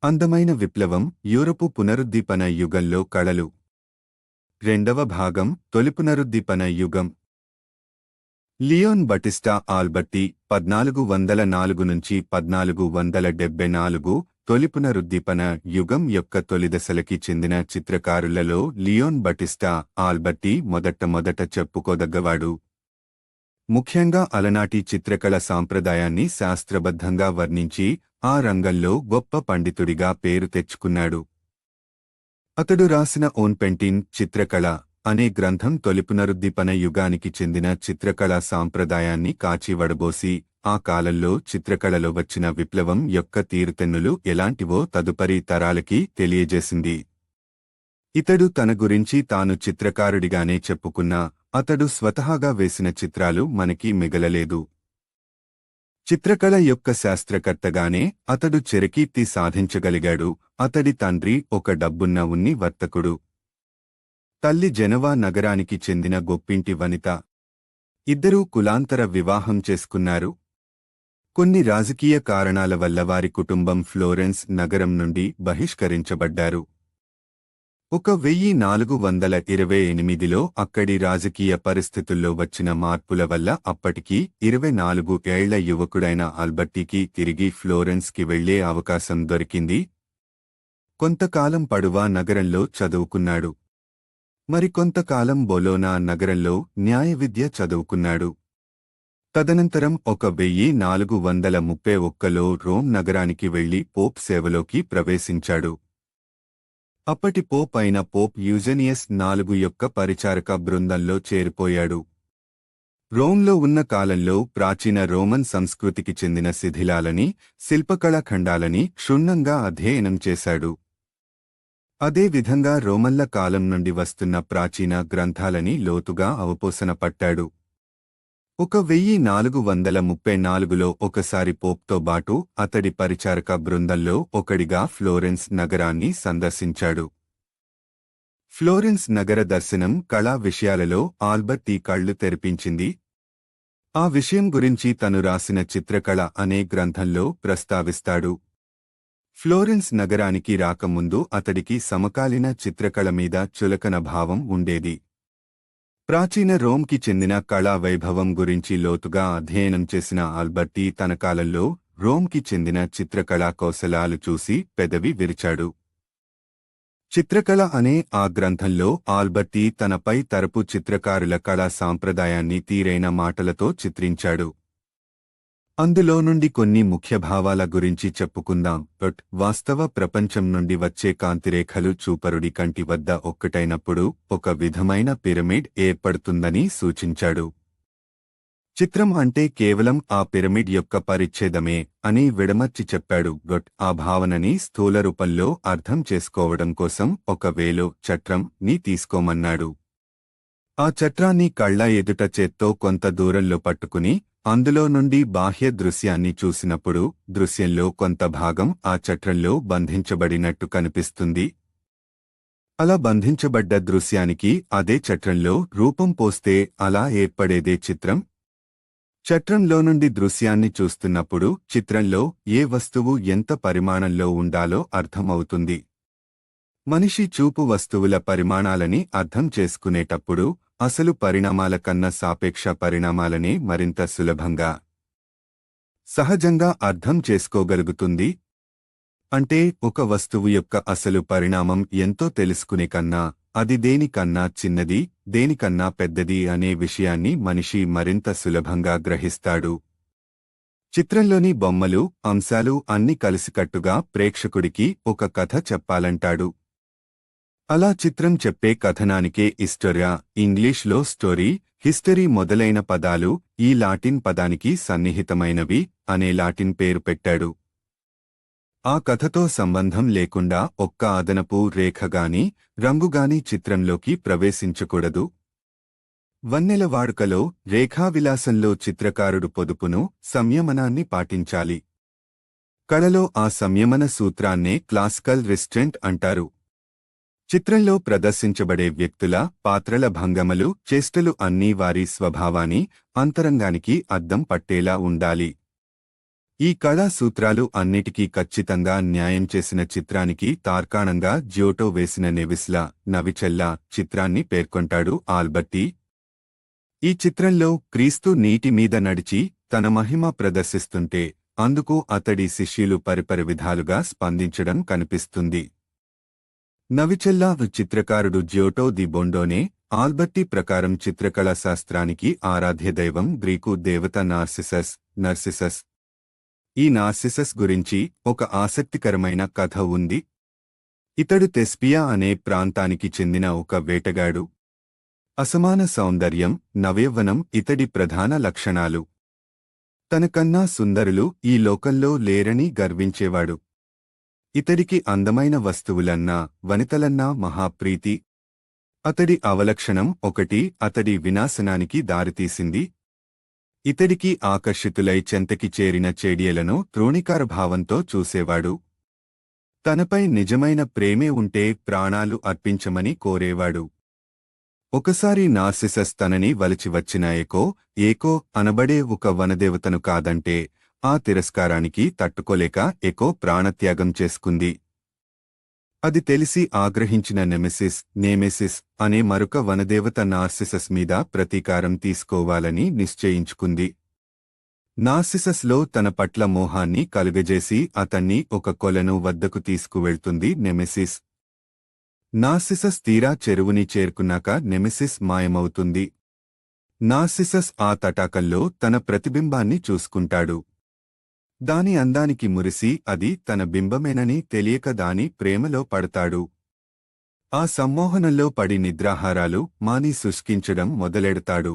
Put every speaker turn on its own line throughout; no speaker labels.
అందమైన విప్లవం యూరపు పునరుద్దీపన యుగంలో కళలు. రెండవ భాగం తొలి పునరుద్దీపన యుగం. లియోన్ బటిస్టా ఆల్బర్టీ 1404 నుంచి 1474 తొలి పునరుద్దీపన యుగం యొక్క తొలిదశలకి చెందిన చిత్రకారులలో లియోన్ బటిస్టా ఆల్బర్టీ మొదట చెప్పుకోదగ్గవాడు. ముఖ్యంగా అలనాటి చిత్రకళ సాంప్రదాయాన్ని శాస్త్రబద్ధంగా వర్ణించి ఆ రంగంలో గొప్ప పండితుడిగా పేరు తెచ్చుకున్నాడు. అతడు రాసిన ఓన్ పెయింటింగ్ చిత్రకళ అనే గ్రంథం తొలి పునరుద్దీపన యుగానికి చెందిన చిత్రకళా సాంప్రదాయాన్ని కాచివడబోసి ఆ కాలంలో చిత్రకళలో వచ్చిన విప్లవం యొక్క తీరుతెన్నులు ఎలాంటివో తదుపరి తరాలకి తెలియజేసింది. ఇతడు తన గురించి తాను చిత్రకారుడిగానే చెప్పుకున్నా అతడు స్వతహాగా వేసిన చిత్రాలు మనకి మిగలలేదు. చిత్రకళ యొక్క శాస్త్రకర్తగానే అతడు చిరకీర్తి సాధించగలిగాడు. అతడి తండ్రి ఒక డబ్బున్న ఉన్ని వర్తకుడు. తల్లి జెనవా నగరానికి చెందిన గొప్పింటి వనిత. ఇద్దరూ కులాంతర వివాహం చేసుకున్నారు. కొన్ని రాజకీయ కారణాల వల్ల వారి కుటుంబం ఫ్లోరెన్స్ నగరం నుండి బహిష్కరించబడ్డారు. 1428లో అక్కడి రాజకీయ పరిస్థితుల్లో వచ్చిన మార్పుల వల్ల అప్పటికి 24 ఏళ్ల యువకుడైన ఆల్బర్టీకి తిరిగి ఫ్లోరెన్స్కి వెళ్లే అవకాశం దొరికింది. కొంతకాలం పడువా నగరంలో చదువుకున్నాడు. మరికొంతకాలం బొలోనా నగరంలో న్యాయ విద్య చదువుకున్నాడు. తదనంతరం 1431లో రోమ్ నగరానికి వెళ్లి పోప్ సేవలోకి ప్రవేశించాడు. అప్పటి పోప్ అయిన పోప్ యూజెనియస్ 4 యొక్క పరిచారక బృందంలో చేరిపోయాడు. రోమ్లో ఉన్న కాలంలో ప్రాచీన రోమన్ సంస్కృతికి చెందిన శిథిలాలని, శిల్పకళాఖండాలని క్షుణ్ణంగా అధ్యయనం చేశాడు. అదేవిధంగా రోమన్ల కాలం నుండి వస్తున్న ప్రాచీన గ్రంథాలని లోతుగా అవపోసన పట్టాడు. 1434లో ఒకసారి పోప్తో బాటు అతడి పరిచారక బృందంలో ఒకడిగా ఫ్లోరెన్స్ నగరాన్ని సందర్శించాడు. ఫ్లోరెన్స్ నగర దర్శనం కళా విషయాలలో ఆల్బర్టీ కళ్ళు తెరిపించింది. ఆ విషయం గురించి తను రాసిన చిత్రకళ అనే గ్రంథంలో ప్రస్తావిస్తాడు. ఫ్లోరెన్స్ నగరానికి రాకముందు అతడికి సమకాలీన చిత్రకళ మీద చులకన భావం ఉండేది. ప్రాచీన రోమ్కి చెందిన కళా వైభవం గురించి లోతుగా అధ్యయనం చేసిన ఆల్బర్టీ తన కాలంలో రోమ్కి చెందిన చిత్రకళా కౌశలాలు చూసి పెదవి విరిచాడు. చిత్రకళ అనే ఆ గ్రంథంలో ఆల్బర్టీ తనపై తరపు చిత్రకారుల కళా సాంప్రదాయాన్ని తీరైన మాటలతో చిత్రించాడు. అందులో నుండి కొన్ని ముఖ్య భావాల గురించి చెప్పుకుందాం. వాస్తవ ప్రపంచం నుండి వచ్చే కాంతిరేఖలు చూపరుడి కంటి వద్ద ఒక్కటైనప్పుడు ఒక విధమైన పిరమిడ్ ఏర్పడుతుందని సూచించాడు. చిత్రం అంటే కేవలం ఆ పిరమిడ్ యొక్క పరిచ్ఛేదమే అని విడమర్చి చెప్పాడు. ఆ భావనని స్థూల రూపంలో అర్థం చేసుకోవడం కోసం ఒక వేలో చట్రం ని తీసుకోమన్నాడు. ఆ చట్రాన్ని కళ్ళ ఎదుట చేత్తో కొంత దూరంలో పట్టుకుని అందులో నుండి బాహ్య దృశ్యాన్ని చూసినప్పుడు దృశ్యంలో కొంత భాగం ఆ చట్రంలో బంధించబడినట్టు కనిపిస్తుంది. అలా బంధించబడ్డ దృశ్యానికి అదే చట్రంలో రూపం పోస్తే అలా ఏర్పడేదే చిత్రం. చట్రంలో నుండి దృశ్యాన్ని చూస్తున్నప్పుడు చిత్రంలో ఏ వస్తువు ఎంత పరిమాణంలో ఉండాలో అర్థమవుతుంది. మనిషి చూపు వస్తువుల పరిమాణాలని అర్థం చేసుకునేటప్పుడు అసలు పరిణామాల కన్నా సాపేక్ష పరిణామాలనే మరింత సులభంగా, సహజంగా అర్థం చేసుకోగలుగుతుంది. అంటే ఒక వస్తువు యొక్క అసలు పరిణామం ఎంతో తెలుసుకునే కన్నా అది దేనికన్నా చిన్నది, దేనికన్నా పెద్దది అనే విషయాన్ని మనిషి మరింత సులభంగా గ్రహిస్తాడు. చిత్రంలోని బొమ్మలు, అంశాలు అన్ని కలిసికట్టుగా ప్రేక్షకుడికి ఒక కథ చెప్పాలంటాడు. అలా చిత్రం చెప్పే కథనానికే హిస్టోరియా, ఇంగ్లీష్లో స్టోరీ, హిస్టరీ మొదలైన పదాలు ఈ లాటిన్ పదానికి సన్నిహితమైనవి అనే లాటిన్ పేరు పెట్టాడు. ఆ కథతో సంబంధం లేకుండా ఒక్క అదనపు రేఖగాని, రంగుగాని చిత్రంలోకి ప్రవేశించకూడదు. వన్నెల వాడుకలో, రేఖావిలాసంలో చిత్రకారుడు పొదుపును, సంయమనాన్ని పాటించాలి. కళలో ఆ సంయమన సూత్రాన్నే క్లాసికల్ రిస్ట్రెంట్ అంటారు. చిత్రంలో ప్రదర్శించబడే వ్యక్తుల, పాత్రల భంగమలు, చేష్టలు అన్నీ వారి స్వభావాన్ని, అంతరంగానికి అద్దం పట్టేలా ఉండాలి. ఈ కళా సూత్రాలు అన్నిటికీ ఖచ్చితంగా న్యాయం చేసిన చిత్రానికి తార్కాణంగా జియోటో వేసిన నెవిస్లా నవిచెల్లా చిత్రాన్ని పేర్కొంటాడు ఆల్బర్టీ. ఈ చిత్రంలో క్రీస్తు నీటి మీద నడిచి తన మహిమ ప్రదర్శిస్తుంటే అందుకు అతడి శిష్యులు పరిపరి విధాలుగా స్పందించడం కనిపిస్తుంది. నవిచెల్లా చిత్రకారుడు జియోటో ది బొండోనే. ఆల్బర్టీ ప్రకారం చిత్రకళా శాస్త్రానికి ఆరాధ్య దైవం గ్రీకు దేవత నర్సిసస్. ఈ నార్సిసస్ గురించి ఒక ఆసక్తికరమైన కథ ఉంది. ఇతడు థెస్పియా అనే ప్రాంతానికి చెందిన ఒక వేటగాడు. అసమాన సౌందర్యం, నవయవ్వనం ఇతడి ప్రధాన లక్షణాలు. తనకన్నా సుందరులు ఈ లోకంలో లేరని గర్వించేవాడు. ఇతడికి అందమైన వస్తువులన్నా వనితలన్నా మహాప్రీతి. అతడి అవలక్షణం ఒకటి అతడి వినాశనానికి దారితీసింది. ఇతడికి ఆకర్షితులై చెంతకి చేరిన చెడియలను త్రోణికారభావంతో చూసేవాడు. తనపై నిజమైన ప్రేమే ఉంటే ప్రాణాలు అర్పించమని కోరేవాడు. ఒకసారి నార్సిసస్ తనని వలిచి వచ్చిన ఏకో అనబడే ఒక వనదేవతను కాదంటే ఆ తిరస్కారానికి తట్టుకోలేక ఎకో ప్రాణత్యాగం చేసుకుంది. అది తెలిసి ఆగ్రహించిన నేమెసిస్ అనే మరొక వనదేవత నార్సిసస్ మీద ప్రతీకారం తీసుకోవాలని నిశ్చయించుకుంది. నార్సిసస్లో తన పట్ల మోహాన్ని కలుగజేసి అతన్ని ఒక కొలను వద్దకు తీసుకువెళ్తుంది నెమెసిస్. నార్సిసస్ తీరా చెరువుని చేరుకున్నాక నెమెసిస్ మాయమవుతుంది. నార్సిసస్ ఆ తటాకల్లో తన ప్రతిబింబాన్ని చూసుకుంటాడు. దాని అందానికి మురిసి అది తన బింబమేనని తెలియక దాని ప్రేమలో పడతాడు. ఆ సమ్మోహనంలో పడి నిద్రాహారాలు మాని శుష్కించడం మొదలెడతాడు.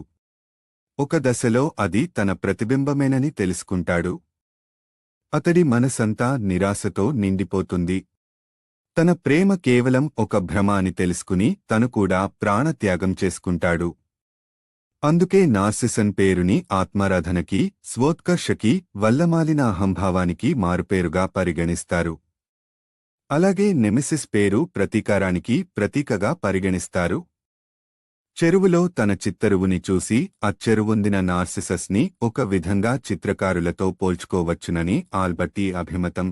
ఒక దశలో అది తన ప్రతిబింబమేనని తెలుసుకుంటాడు. అతడి మనసంతా నిరాశతో నిండిపోతుంది. తన ప్రేమ కేవలం ఒక భ్రమ అని తెలుసుకుని తను కూడా ప్రాణత్యాగం చేసుకుంటాడు. అందుకే నార్సిసన్ పేరుని ఆత్మారాధనకి, స్వోత్కర్షకి, వల్లమాలిన అహంభావానికి మారుపేరుగా పరిగణిస్తారు. అలాగే నెమెసిస్ పేరు ప్రతీకారానికి ప్రతీకగా పరిగణిస్తారు. చెరువులో తన చిత్తరువుని చూసి అచ్చెరువొందిన నార్సిసస్ని ఒక విధంగా చిత్రకారులతో పోల్చుకోవచ్చునని ఆల్బర్టీ అభిమతం.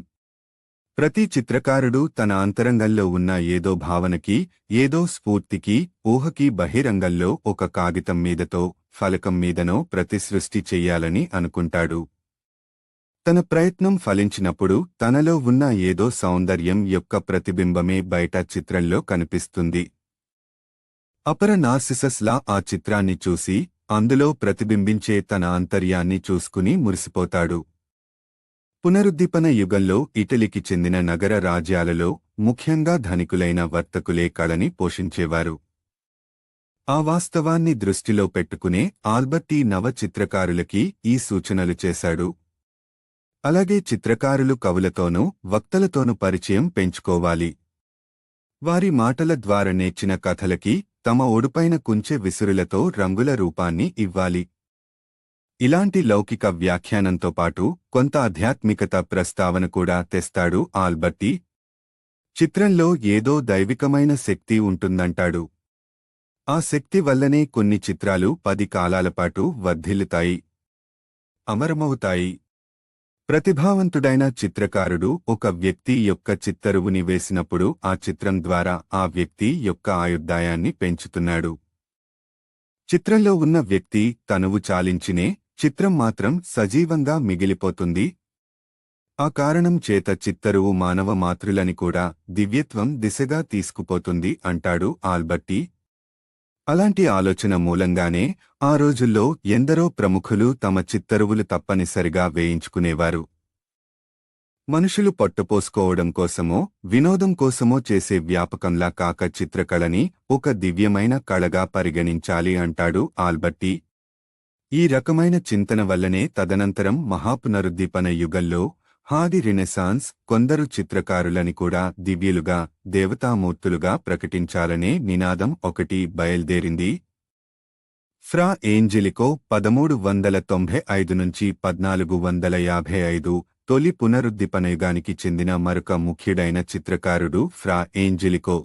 ప్రతి చిత్రకారుడు తన అంతరంగంలో ఉన్న ఏదో భావనకి, ఏదో స్ఫూర్తికి, ఊహకి బహిరంగంలో ఒక కాగితం మీదతో, ఫలకం మీదనో ప్రతిసృష్టి చెయ్యాలని అనుకుంటాడు. తన ప్రయత్నం ఫలించినప్పుడు తనలో ఉన్న ఏదో సౌందర్యం యొక్క ప్రతిబింబమే బయట చిత్రంలో కనిపిస్తుంది. అపర నార్సిసస్లా ఆ చిత్రాన్ని చూసి అందులో ప్రతిబింబించే తన ఆంతర్యాన్ని చూసుకుని మురిసిపోతాడు. పునరుద్దీపన యుగంలో ఇటలీకి చెందిన నగర రాజ్యాలలో ముఖ్యంగా ధనికులైన వర్తకులే కళని పోషించేవారు. ఆ వాస్తవాన్ని దృష్టిలో పెట్టుకునే ఆల్బర్టీ నవ చిత్రకారులకి ఈ సూచనలు చేశాడు. అలాగే చిత్రకారులు కవులతోనూ వక్తలతోనూ పరిచయం పెంచుకోవాలి. వారి మాటల ద్వారా నేర్చిన కథలకి తమ ఒడుపైన కుంచె విసురులతో రంగుల రూపాన్ని ఇవ్వాలి. ఇలాంటి లౌకిక వ్యాఖ్యానంతో పాటు కొంత ఆధ్యాత్మికత ప్రస్తావన కూడా తెస్తాడు ఆల్బర్టీ. చిత్రంలో ఏదో దైవికమైన శక్తి ఉంటుందంటాడు. ఆ శక్తి వల్లనే కొన్ని చిత్రాలు 10 కాలాలపాటు వర్ధిల్లుతాయి, అమరమవుతాయి. ప్రతిభావంతుడైన చిత్రకారుడు ఒక వ్యక్తి యొక్క చిత్తరువుని వేసినప్పుడు ఆ చిత్రం ద్వారా ఆ వ్యక్తి యొక్క ఆయుర్దాయాన్ని పెంచుతున్నాడు. చిత్రంలో ఉన్న వ్యక్తి తనువు చాలించినే చిత్రం మాత్రం సజీవంగా మిగిలిపోతుంది. ఆ కారణం చేత చిత్తరువు మానవ మాతృలని కూడా దివ్యత్వం దిశగా తీసుకుపోతుంది అంటాడు ఆల్బర్టీ. అలాంటి ఆలోచన మూలంగానే ఆ రోజుల్లో ఎందరో ప్రముఖులు తమ చిత్తరువులు తప్పనిసరిగా వేయించుకునేవారు. మనుషులు పొట్టపోసుకోవడం కోసమో వినోదం కోసమో చేసే వ్యాపకంలా కాక చిత్రకళని ఒక దివ్యమైన కళగా పరిగణించాలి అంటాడు ఆల్బర్టీ. ఈ రకమైన చింతన వల్లనే తదనంతరం మహాపునరుద్దీపన యుగంలో హాది రినెసాన్స్ కొందరు చిత్రకారులని కూడా దివ్యులుగా, దేవతామూర్తులుగా ప్రకటించాలనే నినాదం ఒకటి బయల్దేరింది. ఫ్రా ఏంజెలికో 1395 నుంచి 1455 తొలి పునరుద్దీపనయుగానికి చెందిన మరొక ముఖ్యుడైన చిత్రకారుడు ఫ్రా ఏంజెలికో.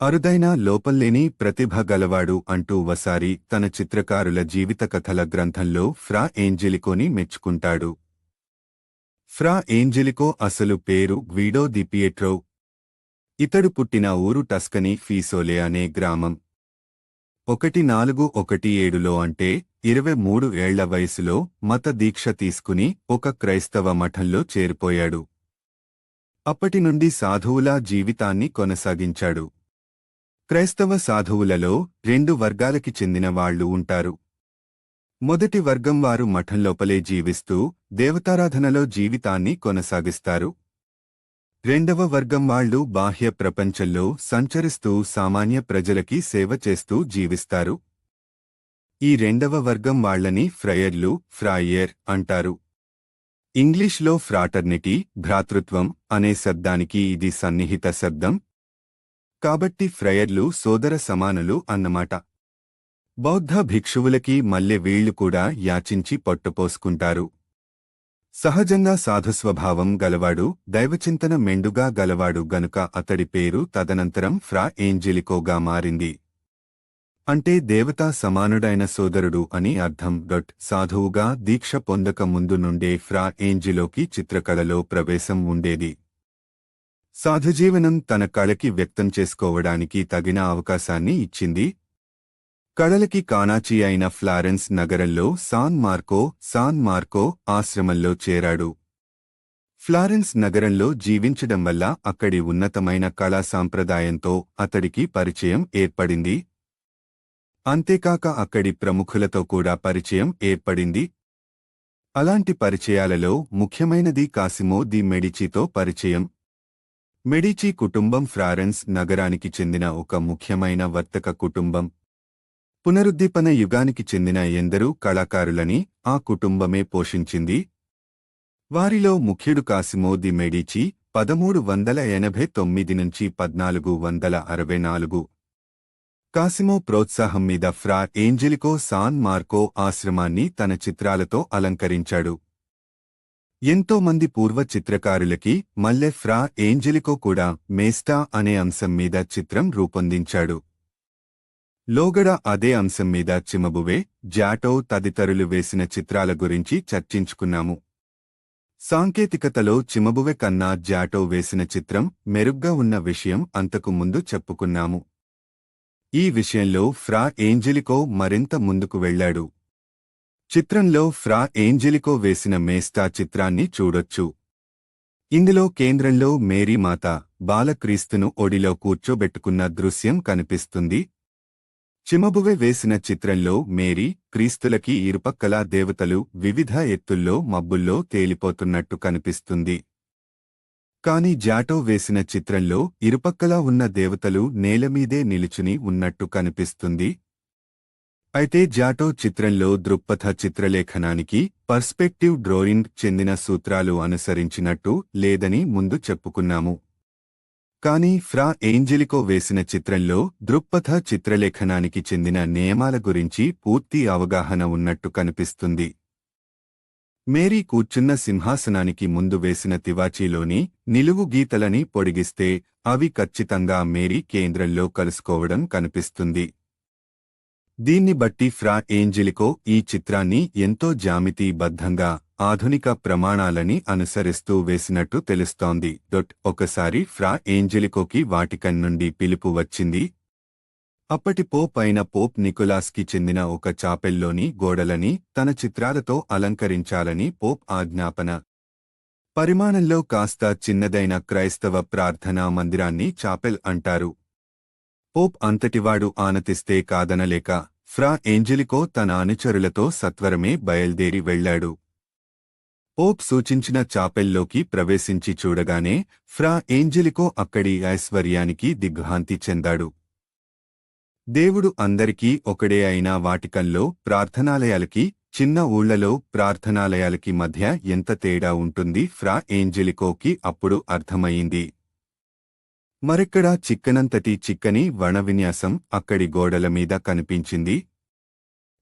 అరుదైన లోపల్లేని ప్రతిభ గలవాడు అంటూ వసారి తన చిత్రకారుల జీవిత కథల గ్రంథంలో ఫ్రా ఏంజెలికోని మెచ్చుకుంటాడు. ఫ్రా ఏంజెలికో అసలు పేరు గ్విడో ది పియెట్రో. ఇతడు పుట్టిన ఊరు టస్కనీ ఫీసోలే అనే గ్రామం. 1417లో అంటే 23 ఏళ్ల వయసులో మత దీక్ష తీసుకుని ఒక క్రైస్తవ మఠంలో చేరిపోయాడు. అప్పటి నుండి సాధువులా జీవితాన్ని కొనసాగించాడు. క్రైస్తవ సాధువులలో 2 వర్గాలకి చెందిన వాళ్లు ఉంటారు. మొదటి వర్గం వారు మఠంలోపలే జీవిస్తూ దేవతారాధనలో జీవితాన్ని కొనసాగిస్తారు. రెండవ వర్గం వాళ్లు బాహ్య ప్రపంచంలో సంచరిస్తూ సామాన్య ప్రజలకి సేవ చేస్తూ జీవిస్తారు. ఈ రెండవ వర్గం వాళ్లని ఫ్రయర్లు, ఫ్రాయర్ అంటారు. ఇంగ్లీష్లో ఫ్రాటర్నిటీ, భ్రాతృత్వం అనే శబ్దానికి ఇది సన్నిహిత శబ్దం. కాబట్టి ఫ్రయర్లు సోదర సమానులు అన్నమాట. బౌద్ధ భిక్షువులకి మల్లె వీళ్లు కూడా యాచించి పట్టుపోసుకుంటారు. సహజంగా సాధుస్వభావం గలవాడు, దైవచింతన మెండుగా గలవాడు గనుక అతడి పేరు తదనంతరం ఫ్రా ఏంజెలికోగా మారింది. అంటే దేవతా సమానుడైన సోదరుడు అని అర్థం. సాధువుగా దీక్ష పొందక ముందు నుండే ఫ్రా ఏంజెలోకి చిత్రకళలో ప్రవేశం ఉండేది. సాధుజీవనం తన కళకి వ్యక్తం చేసుకోవడానికి తగిన అవకాశాన్ని ఇచ్చింది. కళలకి కాణాచి అయిన ఫ్లారెన్స్ నగరంలో సాన్ మార్కో ఆశ్రమంలో చేరాడు. ఫ్లారెన్స్ నగరంలో జీవించడం వల్ల అక్కడి ఉన్నతమైన కళా సాంప్రదాయంతో అతడికి పరిచయం ఏర్పడింది. అంతేకాక అక్కడి ప్రముఖులతో కూడా పరిచయం ఏర్పడింది. అలాంటి పరిచయాలలో ముఖ్యమైనది కాసిమో ది మెడిచితో పరిచయం. మెడిచి కుటుంబం ఫ్లారెన్స్ నగరానికి చెందిన ఒక ముఖ్యమైన వర్తక కుటుంబం. పునరుద్దీపన యుగానికి చెందిన ఎందరూ కళాకారులని ఆ కుటుంబమే పోషించింది. వారిలో ముఖ్యుడు కాసిమో ది మెడిచి 1389 నుంచి 1464. కాసిమో ప్రోత్సాహం మీద ఫ్రా ఏంజెలికో సాన్ మార్కో ఆశ్రమాన్ని తన చిత్రాలతో అలంకరించాడు. ఎంతో మంది పూర్వ చిత్రకారులకి మల్లె ఫ్రా ఏంజెలికో కూడా మేస్టా అనే అంశం మీద చిత్రం రూపొందించాడు. లోగడ అదే అంశం మీద చిమబువే, జాటో తదితరులు వేసిన చిత్రాల గురించి చర్చించుకున్నాము. సాంకేతికతలో చిమబువె కన్నా జాటో వేసిన చిత్రం మెరుగ్గా ఉన్న విషయం అంతకు ముందు చెప్పుకున్నాము. ఈ విషయంలో ఫ్రా ఏంజెలికో మరింత ముందుకు వెళ్లాడు. చిత్రంలో ఫ్రా ఏంజెలికో వేసిన మేస్టా చిత్రాన్ని చూడొచ్చు. ఇందులో కేంద్రంలో మేరీమాత బాలక్రీస్తును ఒడిలో కూర్చోబెట్టుకున్న దృశ్యం కనిపిస్తుంది. చిమబువె వేసిన చిత్రంలో మేరీ, క్రీస్తులకి ఇరుపక్కలా దేవతలు వివిధ ఎత్తుల్లో మబ్బుల్లో తేలిపోతున్నట్టు కనిపిస్తుంది. కాని జాటో వేసిన చిత్రంలో ఇరుపక్కలా ఉన్న దేవతలు నేలమీదే నిలుచుని ఉన్నట్టు కనిపిస్తుంది. అయితే జాటో చిత్రంలో దృక్పథ చిత్రలేఖనానికి పర్స్పెక్టివ్ డ్రాయింగ్ చెందిన సూత్రాలు అనుసరించినట్టు లేదని ముందు చెప్పుకున్నాము. కానీ ఫ్రా ఏంజెలికో వేసిన చిత్రంలో దృక్పథ చిత్రలేఖనానికి చెందిన నియమాల గురించి పూర్తి అవగాహన ఉన్నట్టు కనిపిస్తుంది. మేరీ కూర్చున్న సింహాసనానికి ముందు వేసిన తివాచీలోని నిలువు గీతలని పొడిగిస్తే అవి ఖచ్చితంగా మేరీ కేంద్రంలో కలుసుకోవడం కనిపిస్తుంది. దీన్ని బట్టి ఫ్రా ఏంజెలికో ఈ చిత్రాన్ని ఎంతో జామితీబద్ధంగా ఆధునిక ప్రమాణాలని అనుసరిస్తూ వేసినట్టు తెలుస్తోంది. ఒకసారి ఫ్రా ఏంజెలికోకి వాటికన్ నుండి పిలుపు వచ్చింది. అప్పటి పోప్ అయిన పోప్ నికోలాస్కి చెందిన ఒక చాపెల్లోని గోడలని తన చిత్రాలతో అలంకరించాలని పోప్ ఆజ్ఞాపన. పరిమాణంలో కాస్త చిన్నదైన క్రైస్తవ ప్రార్థనా మందిరాన్ని చాపెల్ అంటారు. పోప్ అంతటివాడు ఆనతిస్తే కాదనలేక ఫ్రా ఏంజెలికో తన అనుచరులతో సత్వరమే బయల్దేరి వెళ్లాడు. పోప్ సూచించిన చాపెల్లోకి ప్రవేశించి చూడగానే ఫ్రా ఏంజెలికో అక్కడి ఐశ్వర్యానికి దిగ్భ్రాంతి చెందాడు. దేవుడు అందరికీ ఒకడే అయిన వాటికన్లో ప్రార్థనాలయాలకి, చిన్న ఊళ్లలో ప్రార్థనాలయాలకి మధ్య ఎంత తేడా ఉంటుంది ఫ్రా ఏంజెలికోకి అప్పుడు అర్థమయ్యింది. మరెక్కడా చిక్కనంతటి చిక్కని వణవిన్యాసం అక్కడి గోడల మీద కనిపించింది.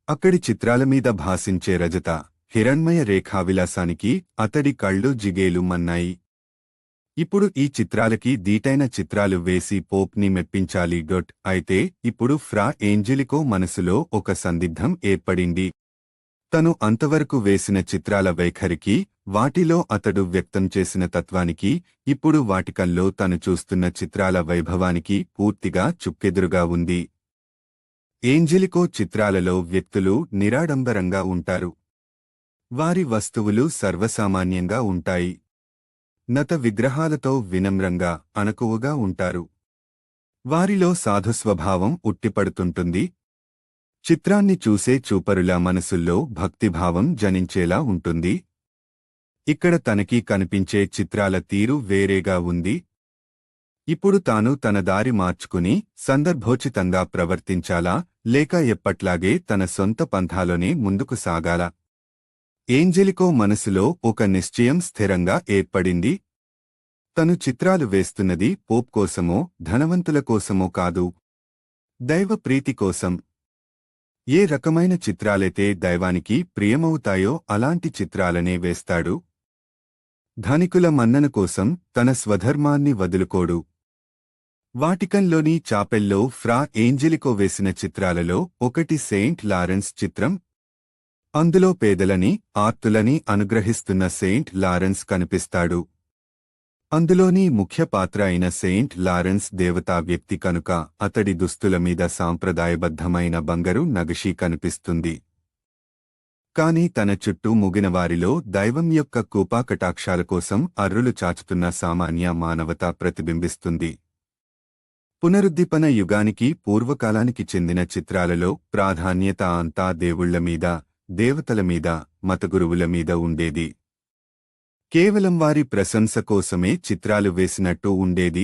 అక్కడి చిత్రాలమీద భాసించే రజత, హిరణ్మయ రేఖావిలాసానికి అతడి కళ్ళు జిగేలు మన్నాయి. ఇప్పుడు ఈ చిత్రాలకి దీటైన చిత్రాలు వేసి పోప్ని మెప్పించాలి. అయితే ఇప్పుడు ఫ్రా ఏంజెలికో మనసులో ఒక సందిగ్ధం ఏర్పడింది. తను అంతవరకు వేసిన చిత్రాల వైఖరికి, వాటిలో అతడు వ్యక్తం చేసిన తత్వానికి, ఇప్పుడు వాటికల్లో తను చూస్తున్న చిత్రాల వైభవానికి పూర్తిగా చుక్కెదురుగా ఉంది. ఏంజెలికో చిత్రాలలో వ్యక్తులు నిరాడంబరంగా ఉంటారు. వారి వస్తువులు సర్వసామాన్యంగా ఉంటాయి. నత విగ్రహాలతో వినమ్రంగా, అణకువగా ఉంటారు. వారిలో సాధుస్వభావం ఉట్టిపడుతుంటుంది. చిత్రాన్ని చూసే చూపరుల మనసుల్లో భక్తిభావం జనించేలా ఉంటుంది. ఇక్కడ తనకి కనిపించే చిత్రాల తీరు వేరేగా ఉంది. ఇప్పుడు తాను తన దారి మార్చుకుని సందర్భోచితంగా ప్రవర్తించాలా, లేక ఎప్పట్లాగే తన సొంత పంథాలోనే ముందుకు సాగాలా? ఏంజెలికో మనసులో ఒక నిశ్చయం స్థిరంగా ఏర్పడింది. తను చిత్రాలు వేస్తున్నది పోప్ కోసమో, ధనవంతుల కోసమో కాదు. దైవ ప్రీతి కోసం. ఏ రకమైన చిత్రాలైతే దైవానికి ప్రియమవుతాయో అలాంటి చిత్రాలనే వేస్తాడు. ధనికుల మన్నన కోసం తన స్వధర్మాన్ని వదులుకోడు. వాటికన్లోని చాపెల్లో ఫ్రా ఏంజెలికో వేసిన చిత్రాలలో ఒకటి సెయింట్ లారెన్స్ చిత్రం. అందులో పేదలని, ఆర్తులని అనుగ్రహిస్తున్న సెయింట్ లారెన్స్ కనిపిస్తాడు. అందులోని ముఖ్య పాత్ర అయిన సెయింట్ లారెన్స్ దేవతా వ్యక్తి కనుక అతడి దుస్తుల మీద సాంప్రదాయబద్ధమైన బంగారు నగిషీ కనిపిస్తుంది. కాని తన చుట్టూ ముగినవారిలో దైవం యొక్క కృపాకటాక్షాల కోసం అర్రులు చాచుతున్న సామాన్య మానవత ప్రతిబింబిస్తుంది. పునరుద్దీపన యుగానికి పూర్వకాలానికి చెందిన చిత్రాలలో ప్రాధాన్యత అంతా దేవుళ్ల మీద, దేవతల మీద, మతగురువుల మీద ఉండేది. కేవలం వారి ప్రశంస కోసమే చిత్రాలు వేసినట్టు ఉండేది.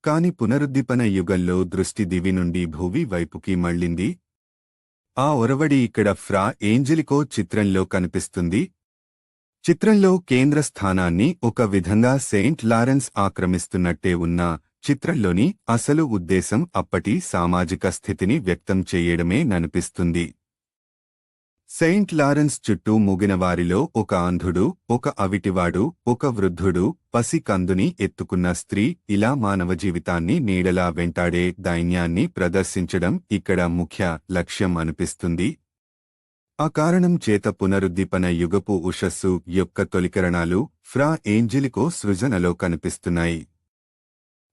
కాని పునరుద్దీపన యుగంలో దృష్టి దివి నుండి భూవి వైపుకి మళ్ళింది. ఆ ఒరవడి ఇక్కడ ఫ్రా ఏంజెలికో చిత్రంలో కనిపిస్తుంది. చిత్రంలో కేంద్ర స్థానాన్ని ఒక విధంగా సెయింట్ లారెన్స్ ఆక్రమిస్తున్నట్టే ఉన్నా, చిత్రంలోని అసలు ఉద్దేశం అప్పటి సామాజిక స్థితిని వ్యక్తం చేయడమే ననిపిస్తుంది. సెయింట్ లారెన్స్ చుట్టూ మూగినవారిలో ఒక అంధుడు, ఒక అవిటివాడు, ఒక వృద్ధుడు, పసి కందుని ఎత్తుకున్న స్త్రీ, ఇలా మానవ జీవితాన్ని నీడలా వెంటాడే దైన్యాన్ని ప్రదర్శించడం ఇక్కడ ముఖ్య లక్ష్యం అనిపిస్తుంది. ఆ కారణం చేత పునరుద్దీపన యుగపు ఉషస్సు యొక్క తొలికరణాలు ఫ్రా ఏంజెలికో సృజనలో కనిపిస్తున్నాయి.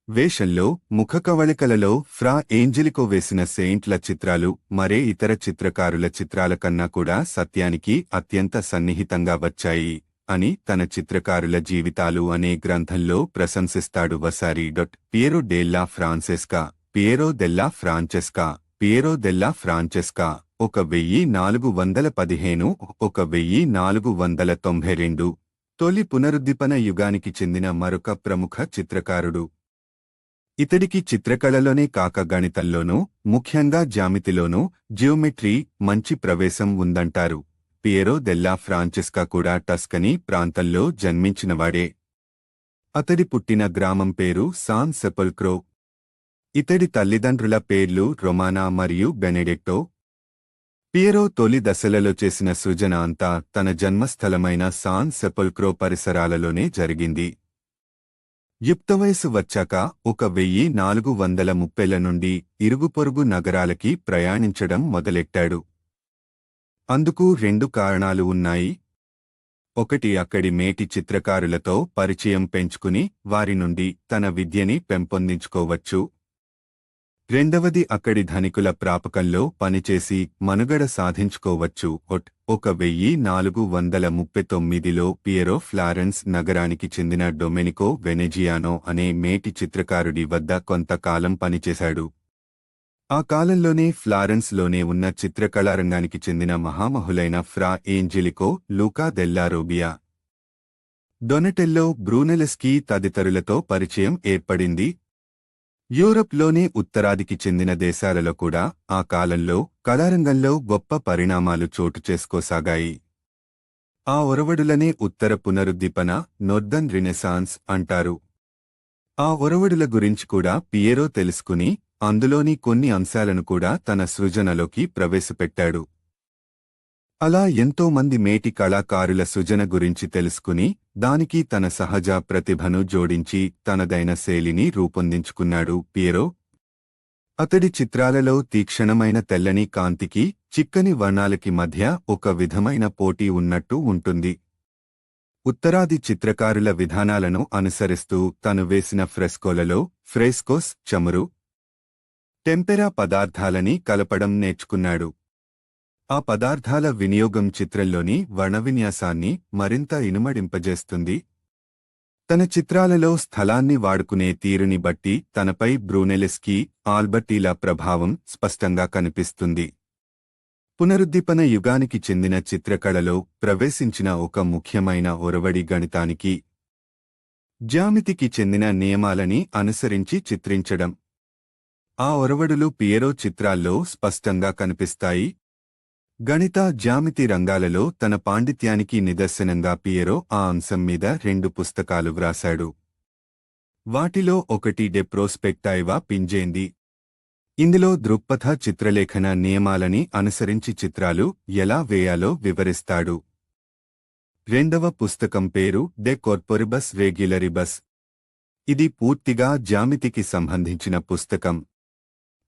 వేషంలో, ముఖకవళికలలో ఫ్రా ఏంజెలికో వేసిన సెయింట్ల చిత్రాలు మరే ఇతర చిత్రకారుల చిత్రాల కన్నా కూడా సత్యానికి అత్యంత సన్నిహితంగా వచ్చాయి అని తన చిత్రకారుల జీవితాలు అనే గ్రంథంలో ప్రశంసిస్తాడు వసారి. Piero Della Francesca, Piero దెల్లా ఫ్రాంచెస్కా, Piero దెల్లా ఫ్రాంచెస్కా 1415 1492 తొలి పునరుద్దీపన యుగానికి చెందిన మరొక ప్రముఖ చిత్రకారుడు. ఇతడికి చిత్రకళలోనే కాక గణితంలోనూ, ముఖ్యంగా జ్యామితిలోనూ, జియోమెట్రీ మంచి ప్రవేశం ఉందంటారు. పియరో దెల్లా ఫ్రాంచెస్కా కూడా టస్కనీ ప్రాంతంలో జన్మించినవాడే. అతడి పుట్టిన గ్రామం పేరు సాన్ సెపల్క్రో. ఇతడి తల్లిదండ్రుల పేర్లు రొమానా మరియు బెనెడెక్టో. పియరో తొలి దశలలో చేసిన సృజన అంతా తన జన్మస్థలమైన సాన్ సెపల్క్రో పరిసరాలలోనే జరిగింది. యుక్తవయసు వచ్చాక 1430ల నుండి ఇరుగుపొరుగు నగరాలకి ప్రయాణించడం మొదలెట్టాడు. అందుకు 2 కారణాలు ఉన్నాయి. ఒకటి, అక్కడి మేటి చిత్రకారులతో పరిచయం పెంచుకుని వారి నుండి తన విద్యని పెంపొందించుకోవచ్చు. రెండవది, అక్కడి ధనికుల ప్రాపకంలో పనిచేసి మనుగడ సాధించుకోవచ్చు. 1439లో పియరో ఫ్లారెన్స్ నగరానికి చెందిన డొమెనికో వెనెజియానో అనే మేటి చిత్రకారుడి వద్ద కొంతకాలం పనిచేశాడు. ఆ కాలంలోనే ఫ్లారెన్స్లోనే ఉన్న చిత్రకళారంగానికి చెందిన మహామహులైన ఫ్రా ఏంజెలికో, లూకా దెల్లా రోబియా, డొనటెల్లో బ్రూనెలెస్కీ తదితరులతో పరిచయం ఏర్పడింది. యూరప్లోనే ఉత్తరాదికి చెందిన దేశాలలో కూడా ఆ కాలంలో కళారంగంలో గొప్ప పరిణామాలు చోటు చేసుకోసాగాయి. ఆ ఒరవడులనే ఉత్తర పునరుద్దీపన, నొర్దర్న్ రినెసాన్స్ అంటారు. ఆ ఒరవడుల గురించి కూడా పియరో తెలుసుకుని అందులోని కొన్ని అంశాలను కూడా తన సృజనలోకి ప్రవేశపెట్టాడు. అలా ఎంతో మంది మేటి కళాకారుల సృజన గురించి తెలుసుకుని దానికి తన సహజ ప్రతిభను జోడించి తనదైన శైలిని రూపొందించుకున్నాడు పియరో. అతడి చిత్రాలలో తీక్షణమైన తెల్లని కాంతికి చిక్కని వర్ణాలకి మధ్య ఒక విధమైన పోటీ ఉన్నట్టు ఉంటుంది. ఉత్తరాది చిత్రకారుల విధానాలను అనుసరిస్తూ తను వేసిన ఫ్రెస్కోలలో ఫ్రెస్కోస్ చమురు, టెంపెరా పదార్థాలని కలపడం నేర్చుకున్నాడు. ఆ పదార్థాల వినియోగం చిత్రంలోని వర్ణవిన్యాసాన్ని మరింత ఇనుమడింపజేస్తుంది. తన చిత్రాలలో స్థలాన్ని వాడుకునే తీరుని బట్టి తనపై బ్రూనెలెస్కీ, ఆల్బర్టీల ప్రభావం స్పష్టంగా కనిపిస్తుంది. పునరుద్దీపన యుగానికి చెందిన చిత్రకళలో ప్రవేశించిన ఒక ముఖ్యమైన ఒరవడి గణితానికి, జ్యామితికి చెందిన నియమాలని అనుసరించి చిత్రించడం. ఆ ఒరవడులు పియరో చిత్రాల్లో స్పష్టంగా కనిపిస్తాయి. గణిత, జ్యామితి రంగాలలో తన పాండిత్యానికి నిదర్శనంగా పియరో ఆ అంశం మీద 2 పుస్తకాలు వ్రాశాడు. వాటిలో ఒకటి డె ప్రోస్పెక్టైవా పింజేంది. ఇందులో దృక్పథ చిత్రలేఖన నియమాలని అనుసరించి చిత్రాలు ఎలా వేయాలో వివరిస్తాడు. రెండవ పుస్తకం పేరు డె కార్పొరిబస్ రెగ్యులరిబస్. ఇది పూర్తిగా జ్యామితికి సంబంధించిన పుస్తకం.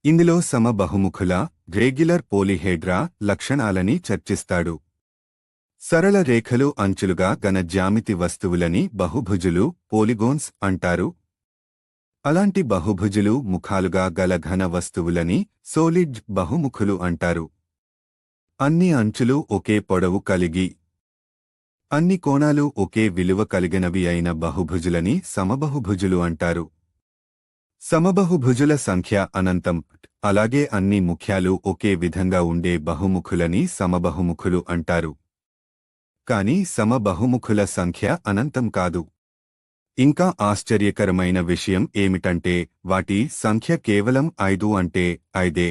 ఇందులో సమబహుముఖుల, రెగ్యులర్ పోలిహెడ్రా లక్షణాలని చర్చిస్తాడు. సరళ రేఖలు అంచులుగా గన జ్యామితి వస్తువులని బహుభుజులు, పోలిగోన్స్ అంటారు. అలాంటి బహుభుజులు ముఖాలుగా గల ఘన వస్తువులని సోలిడ్ బహుముఖులు అంటారు. అన్ని అంచులు ఒకే పొడవు కలిగి అన్ని కోణాలు ఒకే విలువ కలిగినవి అయిన బహుభుజులని సమబహుభుజులు అంటారు. సమబహుభుజుల సంఖ్య అనంతం. అలాగే అన్ని ముఖ్యాలు ఒకే విధంగా ఉండే బహుముఖులని సమబహుముఖులు అంటారు. కాని సమబహుముఖుల సంఖ్య అనంతం కాదు. ఇంకా ఆశ్చర్యకరమైన విషయం ఏమిటంటే వాటి సంఖ్య కేవలం 5 అంటే 5.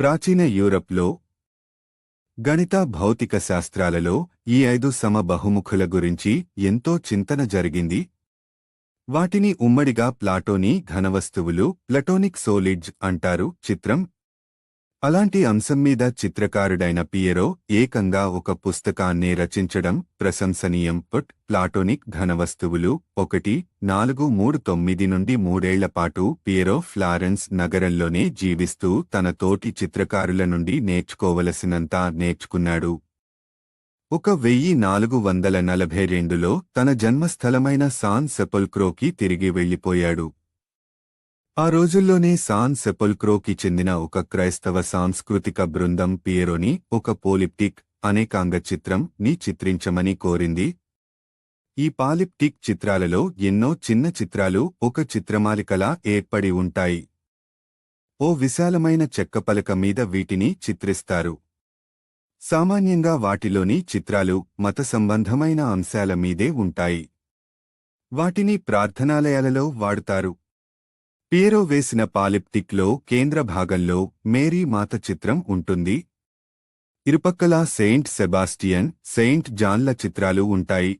ప్రాచీన యూరప్లో గణిత, భౌతిక శాస్త్రాలలో ఈ 5 సమబహుముఖుల గురించి ఎంతో చింతన జరిగింది. వాటిని ఉమ్మడిగా ప్లాటోనీ ఘనవస్తువులు, ప్లటోనిక్ సోలిడ్స్ అంటారు. చిత్రం అలాంటి అంశం మీద చిత్రకారుడైన పియరో ఏకంగా ఒక పుస్తకాన్నే రచించడం ప్రశంసనీయం. ప్లాటోనిక్ ఘనవస్తువులు 1439 నుండి 3 ఏళ్లపాటు పియరో ఫ్లారెన్స్ నగరంలోనే జీవిస్తూ తన తోటి చిత్రకారుల నుండి నేర్చుకోవలసినంత నేర్చుకున్నాడు. 1442లో తన జన్మస్థలమైన సాన్ సెపల్క్రోకి తిరిగి వెళ్లిపోయాడు. ఆ రోజుల్లోనే సాన్ సెపల్క్రోకి చెందిన ఒక క్రైస్తవ సాంస్కృతిక బృందం పియరోని ఒక పోలిప్టిక్ అనేకాంగ చిత్రం ని చిత్రించమని కోరింది. ఈ పాలిప్టిక్ చిత్రాలలో ఎన్నో చిన్న చిత్రాలు ఒక చిత్రమాలికలా ఏర్పడి ఉంటాయి. ఓ విశాలమైన చెక్కపలక మీద వీటిని చిత్రిస్తారు. సామాన్యంగా వాటిలోని చిత్రాలు మత సంబంధమైన అంశాల మీదే ఉంటాయి. వాటిని ప్రార్థనాలయాలలో వాడుతారు. పియరో వేసిన పాలిప్టిక్లో కేంద్ర భాగంలో మేరీ మాత చిత్రం ఉంటుంది. ఇరుపక్కలా సెయింట్ సెబాస్టియన్, సెయింట్ జాన్ల చిత్రాలు ఉంటాయి.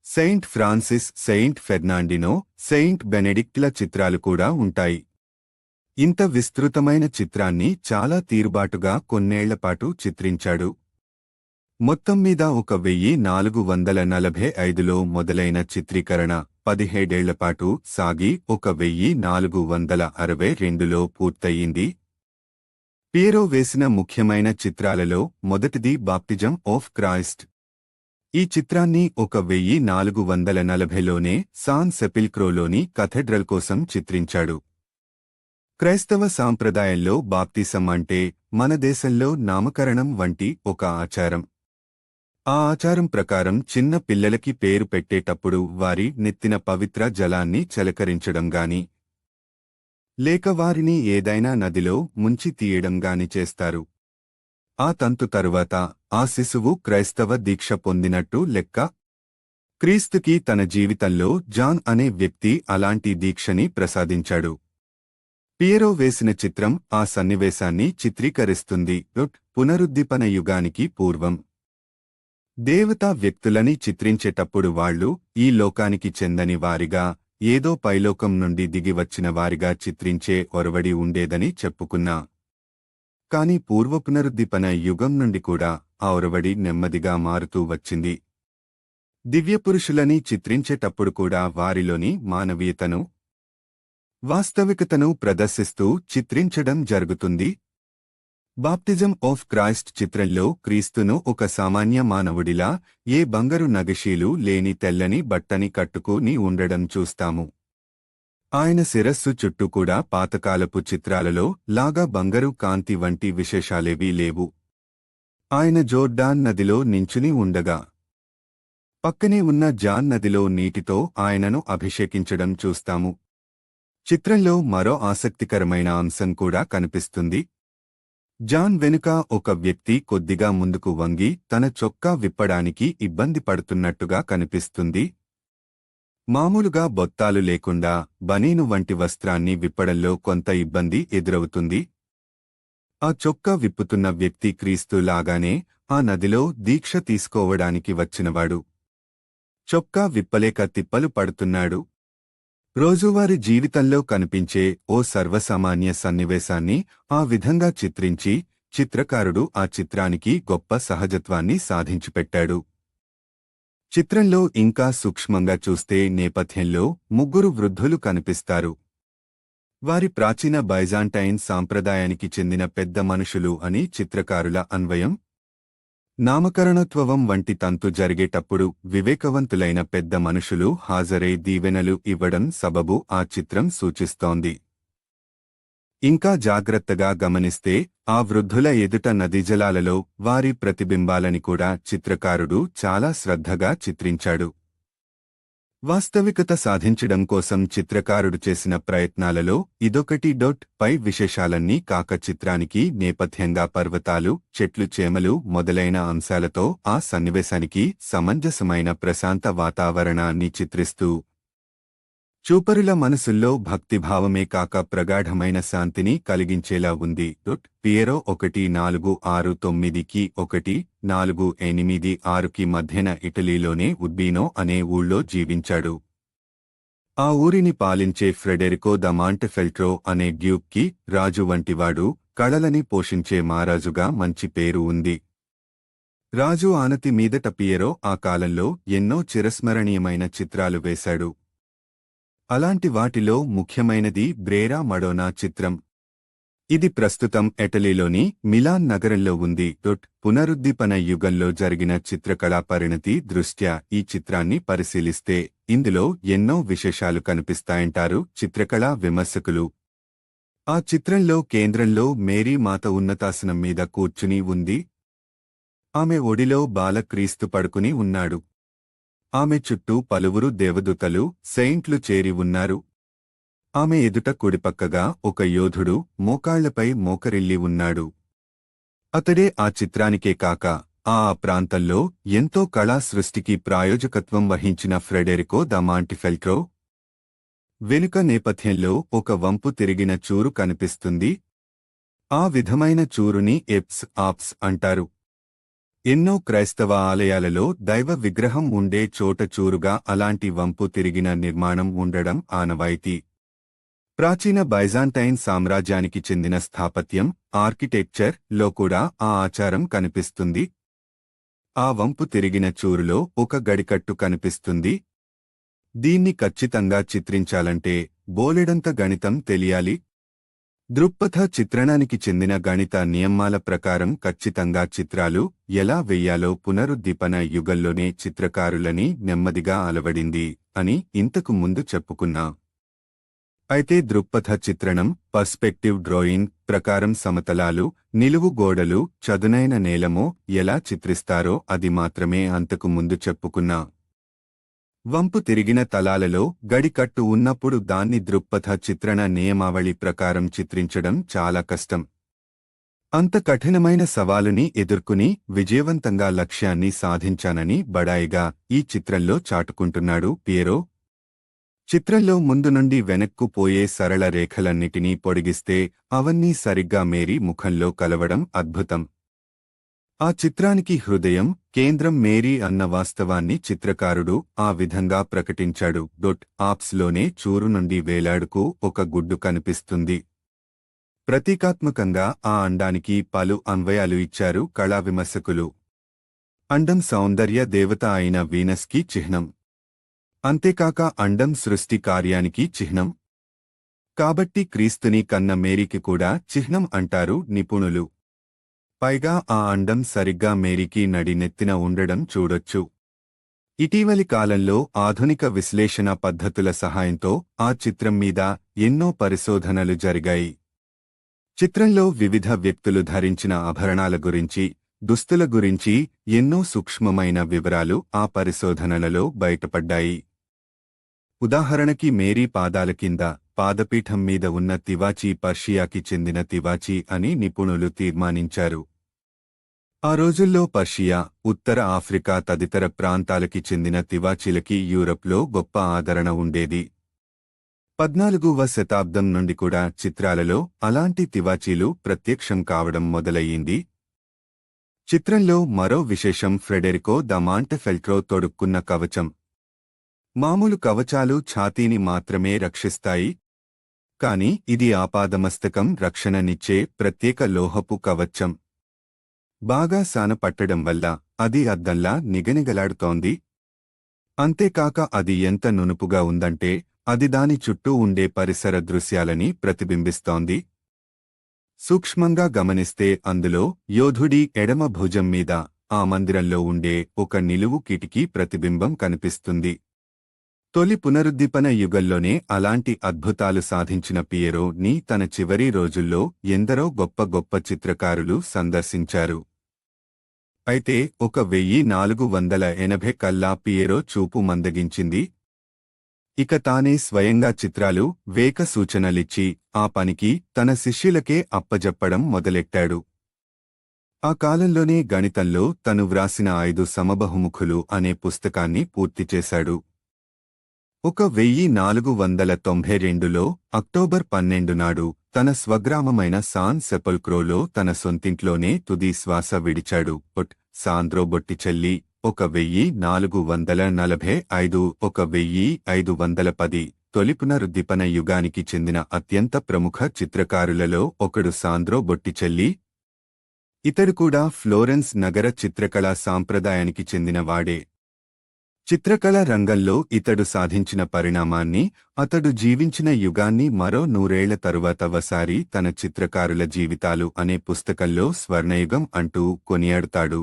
సెయింట్ ఫ్రాన్సిస్, సెయింట్ ఫెర్నాండినో, సెయింట్ బెనెడిక్ట్ల చిత్రాలు కూడా ఉంటాయి. ఇంత విస్తృతమైన చిత్రాన్ని చాలా తీరుబాటుగా కొన్నేళ్లపాటు చిత్రించాడు. మొత్తం మీద 1445లో మొదలైన చిత్రీకరణ 17 ఏళ్లపాటు సాగి 1462లో పూర్తయింది. పియరో వేసిన ముఖ్యమైన చిత్రాలలో మొదటిది బాప్టిజం ఆఫ్ క్రైస్ట్. ఈ చిత్రాన్ని 1440లోనే సాన్ సెపిల్క్రోలోని కథెడ్రల్ కోసం చిత్రించాడు. క్రైస్తవ సాంప్రదాయంలో బాప్తిసం అంటే మన దేశంలో నామకరణం వంటి ఒక ఆచారం. ఆ ఆచారం ప్రకారం చిన్న పిల్లలకి పేరు పెట్టేటప్పుడు వారి నెత్తిన పవిత్ర జలాన్ని చిలకరించడం గాని లేక వారిని ఏదైనా నదిలో ముంచి తీయడం గాని చేస్తారు. ఆ తంతు తరువాత ఆ శిశువు క్రైస్తవ దీక్ష పొందినట్టు లెక్క. క్రీస్తుకి తన జీవితంలో జాన్ అనే వ్యక్తి అలాంటి దీక్షని ప్రసాదించాడు. పియరో వేసిన చిత్రం ఆ సన్నివేశాన్ని చిత్రీకరిస్తుంది. పునరుద్దీపన యుగానికి పూర్వం దేవతా వ్యక్తులని చిత్రించేటప్పుడు వాళ్లు ఈ లోకానికి చెందని వారిగా, ఏదో పైలోకం నుండి దిగివచ్చిన వారిగా చిత్రించే ఒరవడి ఉండేదని చెప్పుకున్నా. కాని పూర్వపునరుద్దీపన యుగం నుండి కూడా ఆ ఒరవడి నెమ్మదిగా మారుతూ వచ్చింది. దివ్యపురుషులని చిత్రించేటప్పుడు కూడా వారిలోని మానవీయతను, వాస్తవికతను ప్రదర్శిస్తూ చిత్రించడం జరుగుతుంది. బాప్టిజం ఆఫ్ క్రైస్ట్ చిత్రంలో క్రీస్తును ఒక సామాన్య మానవుడిలా ఏ బంగారు నగిషీలు లేని తెల్లని బట్టని కట్టుకుని ఉండడం చూస్తాము. ఆయన శిరస్సు చుట్టూ కూడా పాతకాలపు చిత్రాలలో లాగా బంగారు కాంతి వంటి విశేషాలేవీ లేవు. ఆయన జోర్డాన్ నదిలో నించుని ఉండగా పక్కనే ఉన్న జాన్ నదిలో నీటితో ఆయనను అభిషేకించడం చూస్తాము. చిత్రంలో మరో ఆసక్తికరమైన అంశం కూడా కనిపిస్తుంది. జాన్ వెనుక ఒక వ్యక్తి కొద్దిగా ముందుకు వంగి తన చొక్కా విప్పడానికి ఇబ్బంది పడుతున్నట్టుగా కనిపిస్తుంది. మామూలుగా బొత్తాలు లేకుండా బనీను వంటి వస్త్రాన్ని విప్పడంలో కొంత ఇబ్బంది ఎదురవుతుంది. ఆ చొక్కా విప్పుతున్న వ్యక్తి క్రీస్తు లాగానే ఆ నదిలో దీక్ష తీసుకోవడానికి వచ్చినవాడు. చొక్కా విప్పలేక తిప్పలు పడుతున్నాడు. రోజువారీ జీవితంలో కనిపించే ఓ సర్వసామాన్య సన్నివేశాన్ని ఆ విధంగా చిత్రించి చిత్రకారుడు ఆ చిత్రానికి గొప్ప సహజత్వాన్ని సాధించిపెట్టాడు. చిత్రంలో ఇంకా సూక్ష్మంగా చూస్తే నేపథ్యంలో ముగ్గురు వృద్ధులు కనిపిస్తారు. వారి ప్రాచీన బైజాంటైన్ సాంప్రదాయానికి చెందిన పెద్ద మనుషులు అని చిత్రకారుల అన్వయం. నామకరణోత్సవం వంటి తంతు జరిగేటప్పుడు వివేకవంతులైన పెద్ద మనుషులు హాజరై దీవెనలు ఇవ్వడం సబబు ఆ చిత్రం సూచిస్తోంది. ఇంకా జాగ్రత్తగా గమనిస్తే ఆ వృద్ధుల ఎదుట నదీజలాలలో వారి ప్రతిబింబాలని కూడా చిత్రకారుడు చాలా శ్రద్ధగా చిత్రించాడు. వాస్తవికత సాధించడం కోసం చిత్రకారుడు చేసిన ప్రయత్నాలలో ఇదొకటి. పై విశేషాలన్నీ కాక చిత్రానికి నేపథ్యంగా పర్వతాలు, చెట్లు, చేమలు మొదలైన అంశాలతో ఆ సన్నివేశానికి సమంజసమైన ప్రశాంత వాతావరణాన్ని చిత్రిస్తూ చూపరుల మనసుల్లో భక్తిభావమే కాక ప్రగాఢమైన శాంతిని కలిగించేలా ఉంది. పియరో 1469కి 1486కి మధ్యన ఇటలీలోనే ఉర్బీనో అనే ఊళ్ళో జీవించాడు. ఆ ఊరిని పాలించే ఫ్రెడెరికో ద మాంటెఫెల్ట్రో అనే డ్యూక్కి రాజు వంటివాడు. కళలని పోషించే మారాజుగా మంచి పేరు ఉంది. రాజు ఆనతి మీదట పియరో ఆ కాలంలో ఎన్నో చిరస్మరణీయమైన చిత్రాలు వేశాడు. అలాంటి వాటిలో ముఖ్యమైనది బ్రేరా మడోనా చిత్రం. ఇది ప్రస్తుతం ఇటలీలోని మిలాన్ నగరంలో ఉంది. పునరుద్దీపన యుగంలో జరిగిన చిత్రకళా పరిణతి దృష్ట్యా ఈ చిత్రాన్ని పరిశీలిస్తే ఇందులో ఎన్నో విశేషాలు కనిపిస్తాయంటారు చిత్రకళా విమర్శకులు. ఆ చిత్రంలో కేంద్రంలో మేరీ మాత ఉన్నతాసనం మీద కూర్చుని ఉంది. ఆమె ఒడిలో బాలక్రీస్తు పడుకుని ఉన్నాడు. ఆమె చుట్టూ పలువురు దేవదూతలు, సెయింట్లు చేరి ఉన్నారు. ఆమె ఎదుట కుడిపక్కగా ఒక యోధుడు మోకాళ్లపై మోకరిల్లి ఉన్నాడు. అతడే ఆ చిత్రానికే కాక ఆ ప్రాంతంలో ఎంతో కళా సృష్టికి ప్రాయోజకత్వం వహించిన ఫ్రెడెరికో ద మాంటిఫెల్ట్రో. వెనుక నేపథ్యంలో ఒక వంపు తిరిగిన చూరు కనిపిస్తుంది. ఆ విధమైన చూరుని ఎప్స్ ఆప్స్ అంటారు. ఎన్నో క్రైస్తవ ఆలయాలలో దైవ విగ్రహం ఉండే చోట చూరుగా అలాంటి వంపు తిరిగిన నిర్మాణం ఉండడం ఆనవాయితీ. ప్రాచీన బైజాంటైన్ సామ్రాజ్యానికి చెందిన స్థాపత్యం, ఆర్కిటెక్చర్ లో కూడా ఆ ఆచారం కనిపిస్తుంది. ఆ వంపు తిరిగిన చూరులో ఒక గడికట్టు కనిపిస్తుంది. దీన్ని ఖచ్చితంగా చిత్రించాలంటే బోలెడంత గణితం తెలియాలి. దృక్పథ చిత్రణానికి చెందిన గణిత నియమాల ప్రకారం ఖచ్చితంగా చిత్రాలు ఎలా వెయ్యాలో పునరుద్దీపన యుగంలోనే చిత్రకారులని నెమ్మదిగా అలవడింది అని ఇంతకు ముందు చెప్పుకున్నా. అయితే దృక్పథ చిత్రణం, పర్స్పెక్టివ్ డ్రాయింగ్ ప్రకారం సమతలాలు, నిలువు గోడలు, చదునైన నేలమో ఎలా చిత్రిస్తారో అది మాత్రమే అంతకు ముందు చెప్పుకున్నా. వంపు తిరిగిన తలాలలో గడికట్టు ఉన్నప్పుడు దాన్ని దృక్పథ చిత్రణ నియమావళి ప్రకారం చిత్రించడం చాలా కష్టం. అంత కఠినమైన సవాలుని ఎదుర్కొని విజయవంతంగా లక్ష్యాన్ని సాధించానని బడాయిగా ఈ చిత్రంలో చాటుకుంటున్నాడు పియరో. చిత్రంలో ముందు నుండి వెనక్కు పోయే సరళ రేఖలన్నిటినీ పొడిగిస్తే అవన్నీ సరిగ్గా మేరీ ముఖంలో కలవడం అద్భుతం. ఆ చిత్రానికి హృదయం, కేంద్రం మేరీ అన్న వాస్తవాన్ని చిత్రకారుడు ఆ విధంగా ప్రకటించాడు. ఆప్స్లోనే చూరు నుండి వేలాడుకు ఒక గుడ్డు కనిపిస్తుంది. ప్రతీకాత్మకంగా ఆ అండానికి పలు అన్వయాలు ఇచ్చారు కళా విమర్శకులు. అండం సౌందర్య దేవత అయిన వీనస్కి చిహ్నం. అంతేకాక అండం సృష్టి కార్యానికి చిహ్నం. కాబట్టి క్రీస్తుని కన్న మేరీకి కూడా చిహ్నం అంటారు నిపుణులు. పైగా ఆ అండం సరిగ్గా మేరీకి నడినెత్తిన ఉండడం చూడొచ్చు. ఇటీవలి కాలంలో ఆధునిక విశ్లేషణ పద్ధతుల సహాయంతో ఆ చిత్రం మీద ఎన్నో పరిశోధనలు జరిగాయి. చిత్రంలో వివిధ వ్యక్తులు ధరించిన ఆభరణాల గురించి, దుస్తుల గురించి ఎన్నో సూక్ష్మమైన వివరాలు ఆ పరిశోధనలలో బయటపడ్డాయి. ఉదాహరణకి మేరీ పాదాల కింద పాదపీఠం మీద ఉన్న తివాచీ పర్షియాకి చెందిన తివాచీ అని నిపుణులు తీర్మానించారు. ఆ రోజుల్లో పర్షియా, ఉత్తర ఆఫ్రికా తదితర ప్రాంతాలకి చెందిన తివాచీలకి యూరప్లో గొప్ప ఆదరణ ఉండేది. 14వ శతాబ్దం నుండి కూడా చిత్రాలలో అలాంటి తివాచీలు ప్రత్యక్షం కావడం మొదలయ్యింది. చిత్రంలో మరో విశేషం ఫ్రెడెరికో ద మాంటెఫెల్ట్రో తొడుక్కున్న కవచం. మామూలు కవచాలు ఛాతీని మాత్రమే రక్షిస్తాయి. కాని ఇది ఆపాదమస్తకం రక్షణనిచ్చే ప్రత్యేక లోహపు కవచం. బాగా సానపట్టడం వల్ల అది అద్దంలా నిగనిగలాడుతోంది. అంతేకాక అది ఎంత నునుపుగా ఉందంటే అది దాని చుట్టూ ఉండే పరిసర దృశ్యాలని ప్రతిబింబిస్తోంది. సూక్ష్మంగా గమనిస్తే అందులో యోధుడి ఎడమ భుజం మీద ఆ మందిరంలో ఉండే ఒక నిలువు కిటికీ ప్రతిబింబం కనిపిస్తుంది. తొలి పునరుద్దీపన యుగంలోనే అలాంటి అద్భుతాలు సాధించిన పియరో ని తన చివరి రోజుల్లో ఎందరో గొప్ప గొప్ప చిత్రకారులు సందర్శించారు. అయితే 1480 కల్లా పియరో చూపు మందగించింది. ఇక తానే స్వయంగా చిత్రాలు వేక సూచనలిచ్చి ఆ పనికి తన శిష్యులకే అప్పజెప్పడం మొదలెట్టాడు. ఆ కాలంలోనే గణితంలో తను వ్రాసిన 5 సమబహుముఖులు అనే పుస్తకాన్ని పూర్తిచేశాడు. 1492లో అక్టోబర్ 12 నాడు తన స్వగ్రామమైన సాన్ సెపల్క్రోలో తన సొంతింట్లోనే తుది శ్వాస విడిచాడు. సాంద్రో బొట్టిచెల్లి 1445 1510 తొలి పునరుద్దీపన యుగానికి చెందిన అత్యంత ప్రముఖ చిత్రకారులలో ఒకడు సాంద్రో బొట్టిచెల్లి. ఇతడు కూడా ఫ్లోరెన్స్ నగర చిత్రకళా సాంప్రదాయానికి చెందినవాడే. చిత్రకళ రంగంలో ఇతడు సాధించిన పరిణామాన్ని, అతడు జీవించిన యుగాన్ని మరో 100 ఏళ్ల తరువాత వసారి తన చిత్రకారుల జీవితాలు అనే పుస్తకంలో స్వర్ణయుగం అంటూ కొనియాడుతాడు.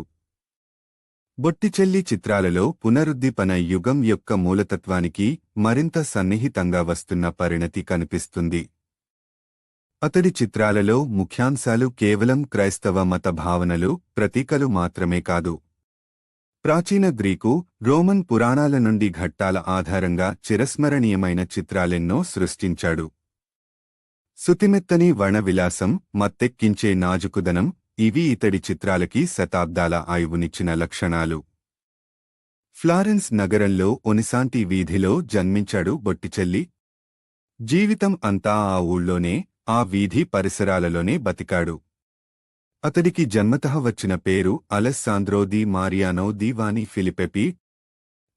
బొట్టిచెల్లి చిత్రాలలో పునరుద్దీపన యుగం యొక్క మూలతత్వానికి మరింత సన్నిహితంగా వస్తున్న పరిణతి కనిపిస్తుంది. అతడి చిత్రాలలో ముఖ్యాంశాలు కేవలం క్రైస్తవ మత భావనలు, ప్రతీకలు మాత్రమే కాదు. ప్రాచీన గ్రీకు, రోమన్ పురాణాల నుండి ఘట్టాల ఆధారంగా చిరస్మరణీయమైన చిత్రాలెన్నో సృష్టించాడు. సుతిమెత్తని వర్ణవిలాసం, మత్తెక్కించే నాజుకుదనం ఇవి ఇతడి చిత్రాలకి శతాబ్దాల ఆయువునిచ్చిన లక్షణాలు. ఫ్లారెన్స్ నగరంలో ఒనిసాంటి వీధిలో జన్మించాడు బొట్టిచెల్లి. జీవితం అంతా ఆ ఊళ్ళోనే, ఆ వీధి పరిసరాలలోనే బతికాడు. అతడికి జన్మతః వచ్చిన పేరు అలెస్సాంద్రో ది మారియానో ది వాని ఫిలిపెపి.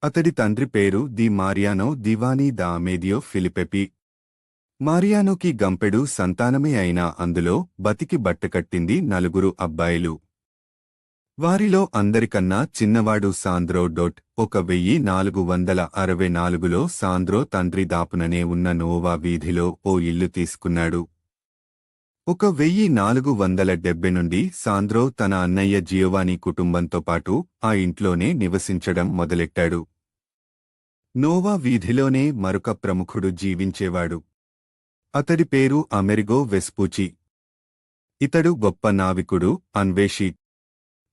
అతడి తండ్రి పేరు ది మారియానో ది వాని ద అమేదియో ఫిలిపెపి. మారియానోకి గంపెడు సంతానమే అయినా అందులో బతికి బట్టకట్టింది 4 అబ్బాయిలు. వారిలో అందరికన్నా చిన్నవాడు సాంద్రో. 1464లో సాంద్రో తండ్రి దాపుననే ఉన్న నోవా వీధిలో ఓ ఇల్లు తీసుకున్నాడు. 1470 నుండి సాంద్రో తన అన్నయ్య జియోవాని కుటుంబంతో పాటు ఆ ఇంట్లోనే నివసించడం మొదలెట్టాడు. నోవా వీధిలోనే మరొక ప్రముఖుడు జీవించేవాడు. అతడి పేరు అమెరిగో వెస్పూచి. ఇతడు గొప్ప నావికుడు, అన్వేషి.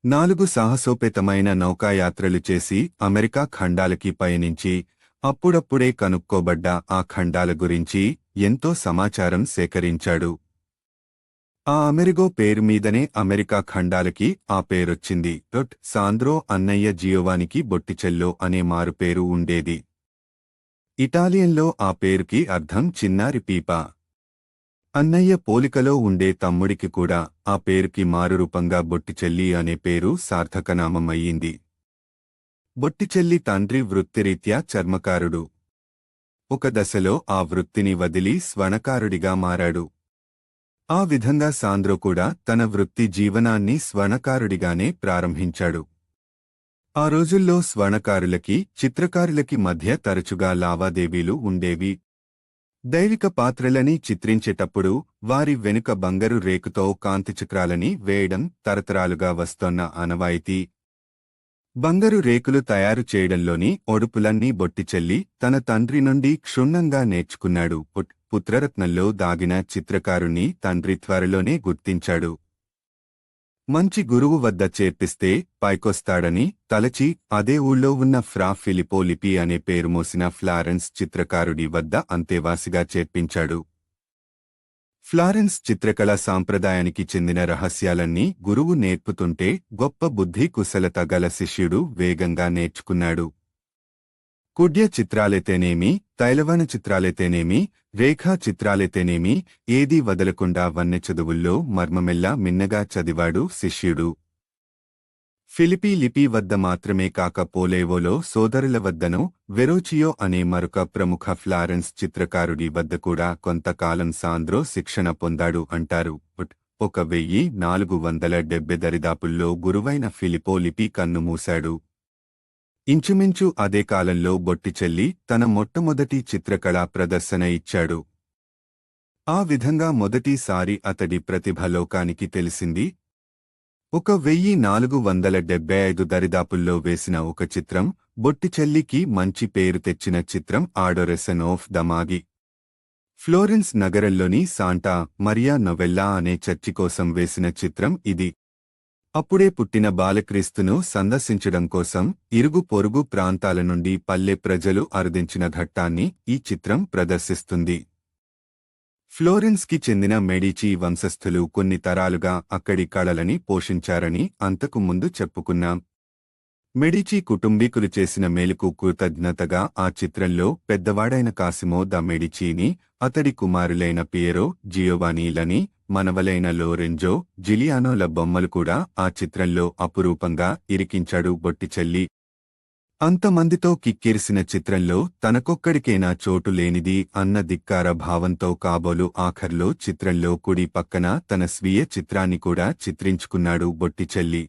4 సాహసోపేతమైన నౌకాయాత్రలు చేసి అమెరికా ఖండాలకి పయనించి అప్పుడప్పుడే కనుక్కోబడ్డ ఆ ఖండాల గురించి ఎంతో సమాచారం సేకరించాడు. ఆ అమెరిగో పేరు మీదనే అమెరికా ఖండాలకి ఆ పేరొచ్చింది. సాంద్రో అన్నయ్య జియోవానికి బొట్టిచెల్లో అనే మారుపేరు ఉండేది. ఇటాలియన్లో ఆ పేరుకి అర్థం చిన్నారి పీప. అన్నయ్య పోలికలో ఉండే తమ్ముడికి కూడా ఆ పేరుకి మారురూపంగా బొట్టిచెల్లి అనే పేరు సార్థకనామం అయ్యింది. బొట్టిచెల్లి తండ్రి వృత్తిరీత్యా చర్మకారుడు. ఒక దశలో ఆ వృత్తిని వదిలి స్వర్ణకారుడిగా మారాడు. ఆ విధంగా సాంద్రో కూడా తన వృత్తి జీవనాన్ని స్వర్ణకారుడిగానే ప్రారంభించాడు. ఆ రోజుల్లో స్వర్ణకారులకి, చిత్రకారులకి మధ్య తరచుగా లావాదేవీలు ఉండేవి. దైవిక పాత్రలని చిత్రించేటప్పుడు వారి వెనుక బంగారు రేకుతో కాంతిచక్రాలని వేయడం తరతరాలుగా వస్తోన్న ఆనవాయితీ. బంగారు రేకులు తయారు చేయడంలోని ఒడుపులన్నీ బొట్టిచెల్లి తన తండ్రి నుండి క్షుణ్ణంగా నేర్చుకున్నాడు. పుత్రరత్నంలో దాగిన చిత్రకారుణ్ణి తండ్రి త్వరలోనే గుర్తించాడు. మంచి గురువు వద్ద చేర్పిస్తే పైకొస్తాడని తలచి అదే ఊళ్ళో ఉన్న ఫ్రా ఫిలిపో లిపి అనే పేరు మోసిన ఫ్లారెన్స్ చిత్రకారుడి వద్ద అంతేవాసిగా చేర్పించాడు. ఫ్లారెన్స్ చిత్రకళ సాంప్రదాయానికి చెందిన రహస్యాలన్నీ గురువు నేర్పుతుంటే గొప్ప బుద్ధి కుశలత గల శిష్యుడు వేగంగా నేర్చుకున్నాడు. కుడ్య చిత్రాలైతేనేమి, తైలవన చిత్రాలైతేనేమి, రేఖా చిత్రాలైతేనేమి ఏదీ వదలకుండా వన్నె చదువుల్లో మర్మమెల్లా మిన్నగా చదివాడు శిష్యుడు. ఫిలిపీ లిపి వద్ద మాత్రమే కాక పోలేవోలో సోదరుల వద్దనూ, వెరోచియో అనే మరొక ప్రముఖ ఫ్లారెన్స్ చిత్రకారుడి వద్ద కూడా కొంతకాలం సాంద్రో శిక్షణ పొందాడు అంటారు. 1470 దరిదాపుల్లో గురువైన ఫిలిపో లిపి కన్నుమూశాడు. ఇంచుమించు అదే కాలంలో బొట్టిచెల్లి తన మొట్టమొదటి చిత్రకళా ప్రదర్శన ఇచ్చాడు. ఆ విధంగా మొదటిసారి అతడి ప్రతిభ లోకానికి తెలిసింది. 1475 దరిదాపుల్లో వేసిన ఒక చిత్రం బొట్టిచెల్లికి మంచి పేరు తెచ్చిన చిత్రం ఆడోరెసన్ ఆఫ్ ద మాగి. ఫ్లోరెన్స్ నగరంలోని సాంటా మరియా నొవెల్లా అనే చర్చి కోసం వేసిన చిత్రం ఇది. అప్పుడే పుట్టిన బాలక్రీస్తును సందర్శించడం కోసం ఇరుగు పొరుగు ప్రాంతాల నుండి పల్లె ప్రజలు అరుదించిన ఘట్టాన్ని ఈ చిత్రం ప్రదర్శిస్తుంది. ఫ్లోరెన్స్కి చెందిన మెడిచి వంశస్థులు కొన్ని తరాలుగా అక్కడి కళలని పోషించారని అంతకు ముందు చెప్పుకున్నాం. మెడిచి కుటుంబీకులు చేసిన మేలుకు కృతజ్ఞతగా ఆ చిత్రంలో పెద్దవాడైన కాసిమో ద మెడిచీని, అతడి కుమారులైన పియరో, జియోవానీలని, మనవలైన లోరెంజో, జిలియానోల బొమ్మలు కూడా ఆ చిత్రంలో అపురూపంగా ఇరికించాడు బొట్టిచెల్లి. అంతమందితో కిక్కిరిసిన చిత్రంలో తనకొక్కడికేనా చోటు లేనిది అన్న ధిక్కార భావంతో కాబోలు ఆఖర్లో చిత్రంలో కుడి పక్కన తన స్వీయ చిత్రాన్ని కూడా చిత్రించుకున్నాడు బొట్టిచెల్లి.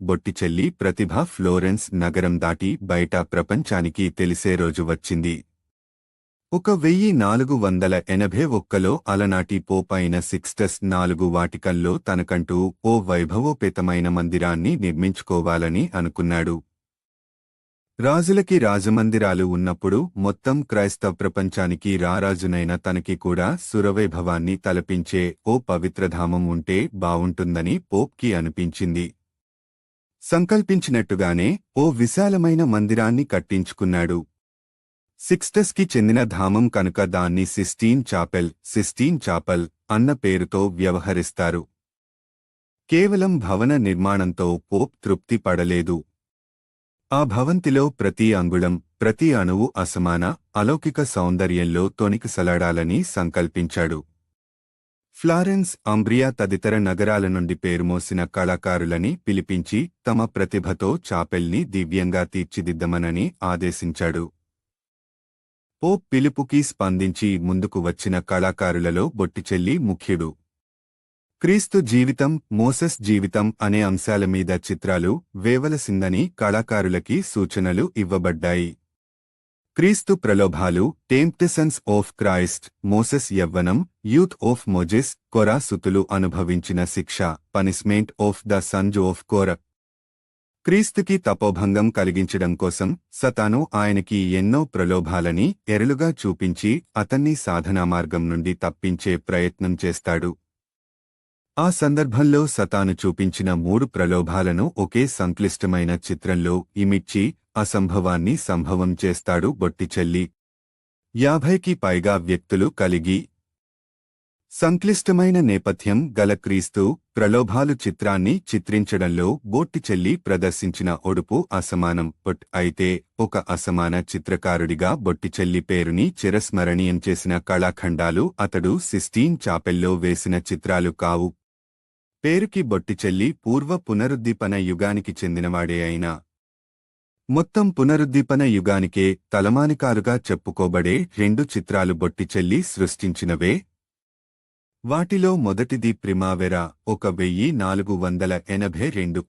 బొట్టిచెల్లి ప్రతిభ ఫ్లోరెన్స్ నగరం దాటి బయట ప్రపంచానికి తెలిసే రోజు వచ్చింది. 1481లో అలనాటి పోప్ అయిన సిక్స్టస్ IV వాటికన్లో తనకంటూ ఓ వైభవోపేతమైన మందిరాన్ని నిర్మించుకోవాలని అనుకున్నాడు. రాజులకి రాజమందిరాలు ఉన్నప్పుడు మొత్తం క్రైస్తవ ప్రపంచానికి రారాజునైన తనకి కూడా సురవైభవాన్ని తలపించే ఓ పవిత్రధామం ఉంటే బావుంటుందని పోప్కి అనిపించింది. సంకల్పించినట్టుగానే ఓ విశాలమైన మందిరాన్ని కట్టించుకున్నాడు. సిక్స్టస్కి చెందిన ధామం కనుక దాన్ని సిస్టీన్ చాపల్ అన్న పేరుతో వ్యవహరిస్తారు. కేవలం భవన నిర్మాణంతో పోప్ తృప్తి పడలేదు. ఆ భవంతిలో ప్రతి అంగుళం, ప్రతి అణువు అసమాన, అలౌకిక సౌందర్యంలో తొణికిసలాడాలని సంకల్పించాడు. ఫ్లారెన్స్, అంబ్రియా తదితర నగరాల నుండి పేరుమోసిన కళాకారులని పిలిపించి తమ ప్రతిభతో చాపెల్ని దివ్యంగా తీర్చిదిద్దమనని ఆదేశించాడు. పోప్ పిలుపుకి స్పందించి ముందుకు వచ్చిన కళాకారులలో బొట్టిచెల్లి ముఖ్యుడు. క్రీస్తు జీవితం, మోసెస్ జీవితం అనే అంశాల మీద చిత్రాలు వేవలసిందని కళాకారులకి సూచనలు ఇవ్వబడ్డాయి. క్రీస్తు ప్రలోభాలు, temptations of Christ, Moses Yavvanam, youth of Moses, కొరా సుతులు అనుభవించిన శిక్ష, punishment of the Sons of కోర. క్రీస్తుకి తపోభంగం కలిగించడం కోసం సతాను ఆయనకి ఎన్నో ప్రలోభాలని ఎరలుగా చూపించి అతన్ని సాధనా మార్గం నుండి తప్పించే ప్రయత్నం చేస్తాడు. ఆ సందర్భంలో సతాను చూపించిన 3 ప్రలోభాలను ఒకే సంక్లిష్టమైన చిత్రంలో ఇమిడ్చి అసంభవాన్ని సంభవం చేస్తాడు బొట్టిచెల్లి. 50కి పైగా వ్యక్తులు కలిగి సంక్లిష్టమైన నేపథ్యం గల క్రీస్తు ప్రలోభాలు చిత్రాన్ని చిత్రించడంలో బొట్టిచెల్లి ప్రదర్శించిన ఒడుపు అసమానం. అయితే ఒక అసమాన చిత్రకారుడిగా బొట్టిచెల్లి పేరుని చిరస్మరణీయం చేసిన కళాఖండాలు అతడు సిస్టీన్ చాపెల్లో వేసిన చిత్రాలు కావు. పేరుకి బొట్టిచెల్లి పూర్వ పునరుద్దీపన యుగానికి చెందినవాడే అయినా మొత్తం పునరుద్దీపన యుగానికే తలమానికాలుగా చెప్పుకోబడే 2 చిత్రాలు బొట్టిచెల్లి సృష్టించినవే. వాటిలో మొదటిది ప్రిమావెరా 1482,